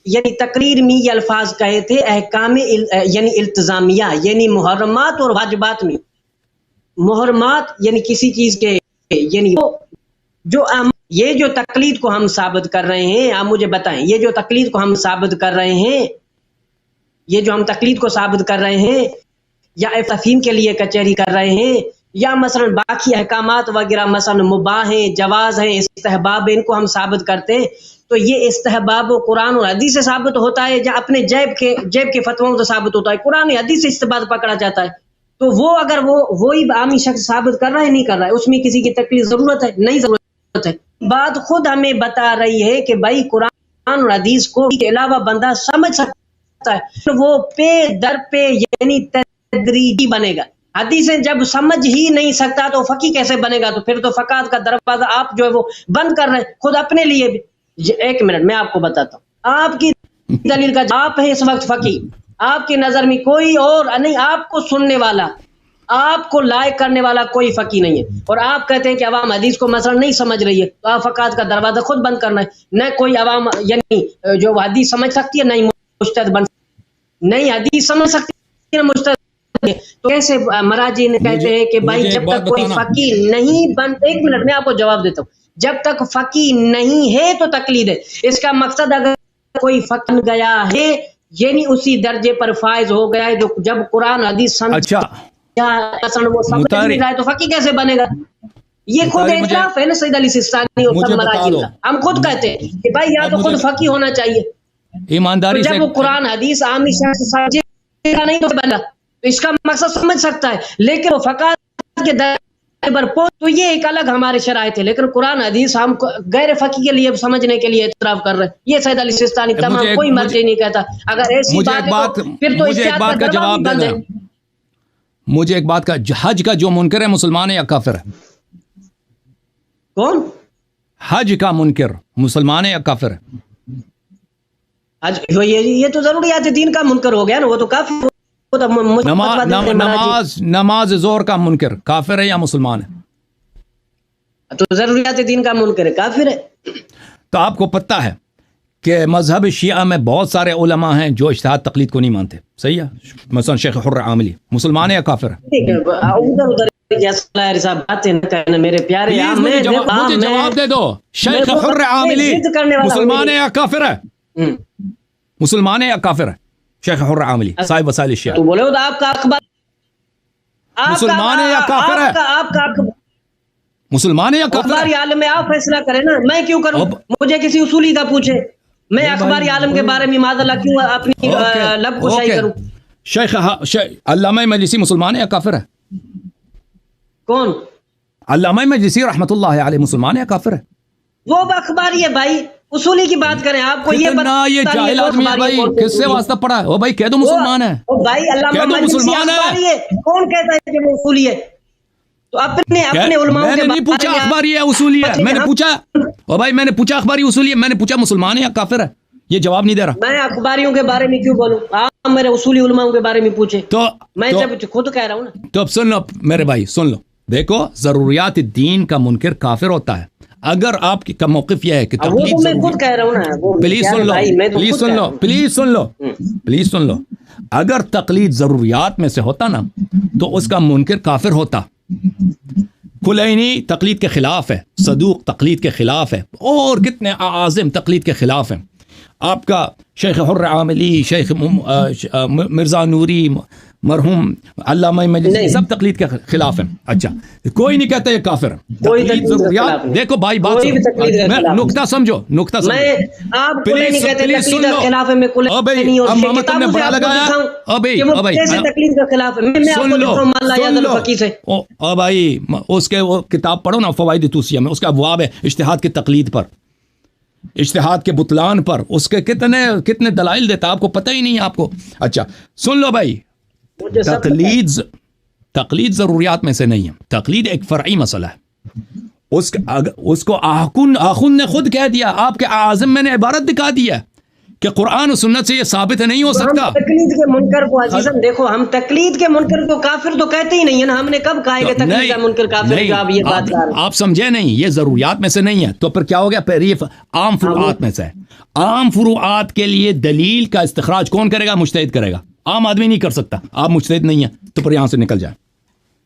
یعنی تقریر میں یہ الفاظ کہے تھے احکام یعنی التزامیہ یعنی محرمات اور واجبات میں. محرمات یعنی کسی چیز کے یعنی یہ جو تقلید کو ہم ثابت کر رہے ہیں، آپ مجھے بتائیں، یہ جو تقلید کو ہم ثابت کر رہے ہیں، یہ جو ہم تقلید کو ثابت کر رہے ہیں یا تفہیم کے لیے کچہری کر رہے ہیں یا مثلا باقی احکامات وغیرہ مثلا مباح ہیں، جواز ہیں، استحباب ہیں، ان کو ہم ثابت کرتے ہیں تو یہ استحباب و قرآن اور حدیث سے ثابت ہوتا ہے یا اپنے جیب کے فتووں سے ثابت ہوتا ہے؟ قرآن حدیث سے استحباب پکڑا جاتا ہے. تو وہ اگر وہی عامی شخص ثابت کر رہا ہے نہیں کر رہا ہے، اس میں کسی کی تکلیف ضرورت ہے؟ نہیں ضرورت ہے. بات خود ہمیں بتا رہی ہے کہ بھائی قرآن اور حدیث کو کے علاوہ بندہ سمجھ سکتا ہے، وہ پہ در پہ یعنی تدریجی بنے گا. حدیثیں جب سمجھ ہی نہیں سکتا تو فقیہ کیسے بنے گا؟ تو پھر تو فقاہت کا دروازہ آپ جو ہے وہ بند کر رہے ہیں خود اپنے لیے بھی. ایک منٹ میں آپ کو بتاتا ہوں آپ کی دلیل کا. آپ ہیں اس وقت فقیہ، آپ کی نظر میں کوئی اور نہیں، آپ کو سننے والا، آپ کو لائق کرنے والا کوئی فقیہ نہیں ہے، اور آپ کہتے ہیں کہ عوام حدیث کو مثلا نہیں سمجھ رہی ہے تو آپ فقاہت کا دروازہ خود بند کرنا ہے. نہ کوئی عوام یعنی جو حدیث سمجھ سکتی ہے نہیں مجتہد بن، نہیں حدیث سمجھ سکتی ہے مجتہد. تو کیسے مراجعین کہتے ہیں کہ بھائی جب تک کوئی فقیہ نہیں بن، ایک منٹ میں آپ کو جواب دیتا ہوں، جب تک فقیہ نہیں ہے تو تقلید ہے. اس کا مقصد اگر کوئی فقیہ بن گیا ہے یعنی اسی درجے پر فائز ہو گیا ہے جو جب قرآن حدیث سمجھ وہ سمجھ نہیں رہا ہے تو فقیہ کیسے بنے گا؟ یہ خود اعتراف ہے نا سید علی سیستانی اور سب مراجعین کا. ہم خود کہتے ہیں کہ بھائی یا تو خود فقیہ ہونا چاہیے، ایمانداری سے جب وہ قرآن حدیث عامی شخص سمجھے گا نہیں تو بنا، تو اس کا مقصد سمجھ سکتا ہے لیکن وہ فقاہت کے درجے پر پہنچ تو یہ ایک الگ ہمارے شرائط ہے. لیکن قرآن حدیث ہم غیر فقیہ کے لیے سمجھنے کے لیے اعتراف کر رہے ہیں. یہ سید علی سیستانی تمام کوئی مرجع نہیں کہتا. اگر ایسی بات ہے تو پھر تو اجتہاد کا جواب بند ہے. مجھے ایک بات کا، حج کا جو منکر ہے مسلمان ہے یا کافر ہے؟ کون حج کا منکر مسلمان ہے یا کافر ہے؟ یہ تو ضروریات دین کا منکر ہو گیا نا، وہ تو کافر. نماز ظہر کا منکر کافر ہے یا مسلمان ہے؟ تو ضروریات دین کا منکر ہے، کافر ہے. تو آپ کو پتہ ہے کہ مذہب شیعہ میں بہت سارے علماء ہیں جو اجتہاد تقلید کو نہیں مانتے، صحیح ہے؟ مثلا شیخ حر عاملی مسلمان ہے یا کافر ہے؟ میرے پیارے مجھے جواب دے دو، شیخ حر عاملی مسلمان ہے یا کافر ہے؟ مسلمان ہے یا کافر ہے شیخ حر عاملی صاحب وسائل الشیعہ؟ تو بولے آپ کا اخبار مسلمان ہے یا کافر ہے؟ آپ کا مسلمان ہے یا کافر ہے؟ اخباری عالم میں آپ فیصلہ کریں نا، میں کیوں کروں؟ مجھے کسی اصولی کا پوچھے، میں اخباری عالم کے بارے میں معاذ اللہ کیوں اپنی لب کو شاہی کروں؟ شیخ علامہ مجلسی مسلمان ہے یا کافر ہے؟ کون؟ علامہ مجلسی رحمۃ اللہ علیہ مسلمان ہے یا کافر ہے؟ وہ اخباری ہے بھائی، اصولی کی بات کریں. آپ کو یہ بتا، یہ جاہل آدمی ہے بھائی، کس سے واسطہ پڑا ہے؟ وہ بھائی کہہ دو مسلمان ہے بھائی، علامہ مجلسی اخباری ہے، کون کہتا ہے کہ وہ اصولی ہے؟ تو اپنے علماء میں نے نہیں پوچھا اخباری ہے اصولی ہے، میں نے پوچھا او بھائی میں نے پوچھا اخباری اصولی ہے، میں نے پوچھا مسلمان ہے یا کافر ہے؟ یہ جواب نہیں دے رہا. میں اخباریوں کے بارے میں کیوں بولوں؟ آپ میرے اصولی علماء کے بارے میں پوچھیں تو میں خود کہہ رہا ہوں نا. تو اب سن لو میرے بھائی، سن لو، دیکھو ضروریات دین کا منکر کافر ہوتا ہے. اگر آپ کا موقف یہ ہے کہ تقلید، میں خود کہہ رہا ہوں نا، پلیز سن لو، پلیز سن لو، پلیز سن لو، پلیز سن لو، اگر تقلید ضروریات میں سے ہوتا نا تو اس کا منکر کافر ہوتا. کلینی تقلید کے خلاف ہے، صدوق تقلید کے خلاف ہے، اور کتنے اعاظم تقلید کے خلاف ہیں. آپ کا شیخ حر عاملی، شیخ مرزا نوری، مرحوم علامہ مجلسی، سب تقلید کے خلاف ہیں. اچھا، کوئی نہیں کہتا یہ کافر. تقلید ضروریات، دیکھو بھائی بات نقطہ سمجھو، نقطہ آپ پلیز سن لو. اب محمد تم نے بڑا لگایا، بھائی اس کے وہ کتاب پڑھو نا فوائد توسیہ میں، اس کا ابواب ہے اجتہاد کی تقلید پر، اجتہاد کے بطلان پر، اس کے کتنے دلائل دیتا، آپ کو پتہ ہی نہیں ہے آپ کو. اچھا سن لو بھائی، تقلید ضروریات میں سے نہیں ہے. تقلید ایک فرعی مسئلہ ہے، اس کو آخن نے خود کہہ دیا، آپ کے اعظم میں نے عبارت دکھا دیا کہ قرآن و سنت سے یہ ثابت نہیں ہو سکتا۔ تقلید کے منکر کو عزیزم دیکھو، ہم تقلید کے منکر کو کافر تو کہتے ہی نہیں ہے نا، ہم نے کب کہا ہے کہ تقلید کا منکر کافر ہے؟ آپ یہ بات کر رہے ہیں، آپ سمجھے نہیں، یہ ضروریات میں سے نہیں ہے، تو پھر کیا ہو گیا؟ پھر یہ عام فروعات میں سے ہے۔ عام فروعات کے لیے دلیل کا استخراج کون کرے گا؟ مجتہد کرے گا، عام آدمی نہیں کر سکتا۔ آپ مجتہد نہیں ہیں تو پھر یہاں سے نکل جائیں،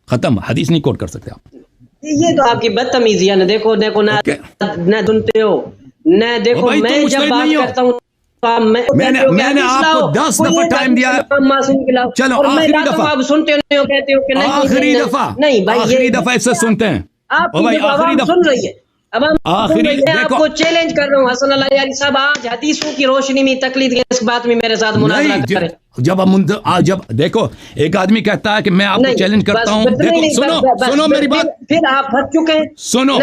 ختم، حدیث نہیں کوٹ کر سکتے آپ۔ یہ تو آپ کی بدتمیزی ہے نا، دیکھو نہ سنتے ہو نہ، دیکھو میں جب بات کرتا ہوں میں نے آپ کو 10 دفعہ ٹائم دیا ہے، چلو آخری دفعہ، آپ سنتے ہو، کہتے ہو کہ آخری دفعہ، نہیں بھائی، آخری دفعہ اس سے سنتے ہیں، آپ آخری دفعہ سن رہی ہے۔ اب میں آپ کو چیلنج کر رہا ہوں حسن اللہ علی صاحب، آج حدیثوں کی روشنی میں تقلید کے اس بات میں میرے ساتھ مناظرہ کریں۔ جب دیکھو ایک آدمی کہتا ہے کہ میں آپ کو چیلنج کرتا ہوں، سنو میری بات، پھر آپ پھنس چکے ہیں، سنو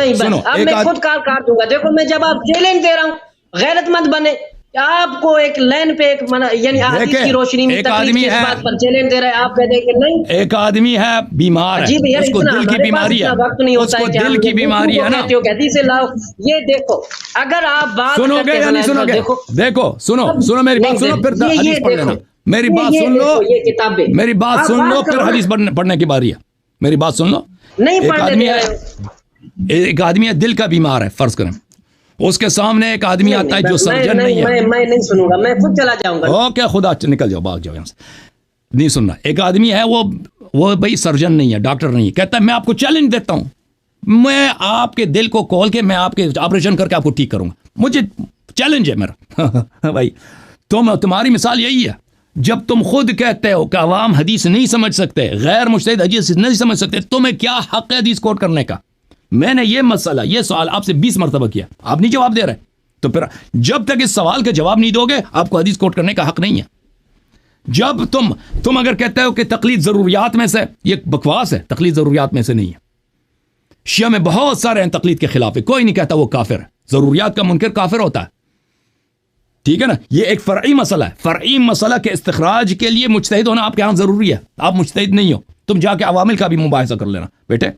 اب میں خود کاٹ دوں گا۔ دیکھو میں جب آپ چیلنج دے رہا ہوں، غیرت مند بنے، آپ کو ایک لائن پہ ایک یعنی حدیث کی روشنی میں تقلید کی اس بات پر چیلنج دے رہے ہیں، آپ کہتے ہیں کہ نہیں۔ ایک آدمی ہے بیمار ہے، اس کو دل کی بیماری ہے، وقت نہیں ہوتا ہے، دل کی بیماری ہے نا، حدیث لاؤ۔ یہ دیکھو اگر آپ بات سنو گے یا نہیں سنو گے؟ دیکھو سنو میری بات سنو، پھر حدیث پڑھ لینا، میری بات سن لو، میری بات سن لو، پھر حدیث پڑھنے کی باری ہے، میری بات سن لو۔ ایک آدمی ہے دل کا بیمار ہے، فرض کریں، اس کے سامنے ایک آدمی آتا ہے جو سرجن نہیں ہے، میں نہیں سنوں گا، میں خود چلا جاؤں گا۔ اوکے، خدا نکل جاؤ، بھاگ جاؤ یہاں سے، نہیں سننا۔ ایک آدمی ہے وہ بھائی سرجن نہیں ہے، ڈاکٹر نہیں ہے، کہتا ہے میں آپ کو چیلنج دیتا ہوں، میں آپ کے دل کو کھول کے میں آپ کے آپریشن کر کے آپ کو ٹھیک کروں گا، مجھے چیلنج ہے میرا۔ بھائی تمہاری مثال یہی ہے، جب تم خود کہتے ہو کہ عوام حدیث نہیں سمجھ سکتے، غیر مجتہد حدیث نہیں سمجھ سکتے، تمہیں کیا حق ہے حدیث کوٹ کرنے کا؟ میں نے یہ مسئلہ، یہ سوال آپ سے 20 مرتبہ کیا، آپ نہیں جواب دے رہے، تو پھر جب تک اس سوال کا جواب نہیں دو گے آپ کو حدیث کوٹ کرنے کا حق نہیں ہے۔ جب تم اگر کہتے ہو کہ تقلید ضروریات میں سے، یہ بکواس ہے، تقلید ضروریات میں سے نہیں ہے۔ شیعہ میں بہت سارے ہیں تقلید کے خلاف، کوئی نہیں کہتا وہ کافر ہے، ضروریات کا منکر کافر ہوتا ہے، ٹھیک ہے نا؟ یہ ایک فرعی مسئلہ ہے، فرعی مسئلہ کے استخراج کے لیے مجتہد ہونا آپ کے ہاں ضروری ہے، آپ مجتہد نہیں ہو، تم جا کے عوامل کا بھی مباحثہ کر لینا بیٹے۔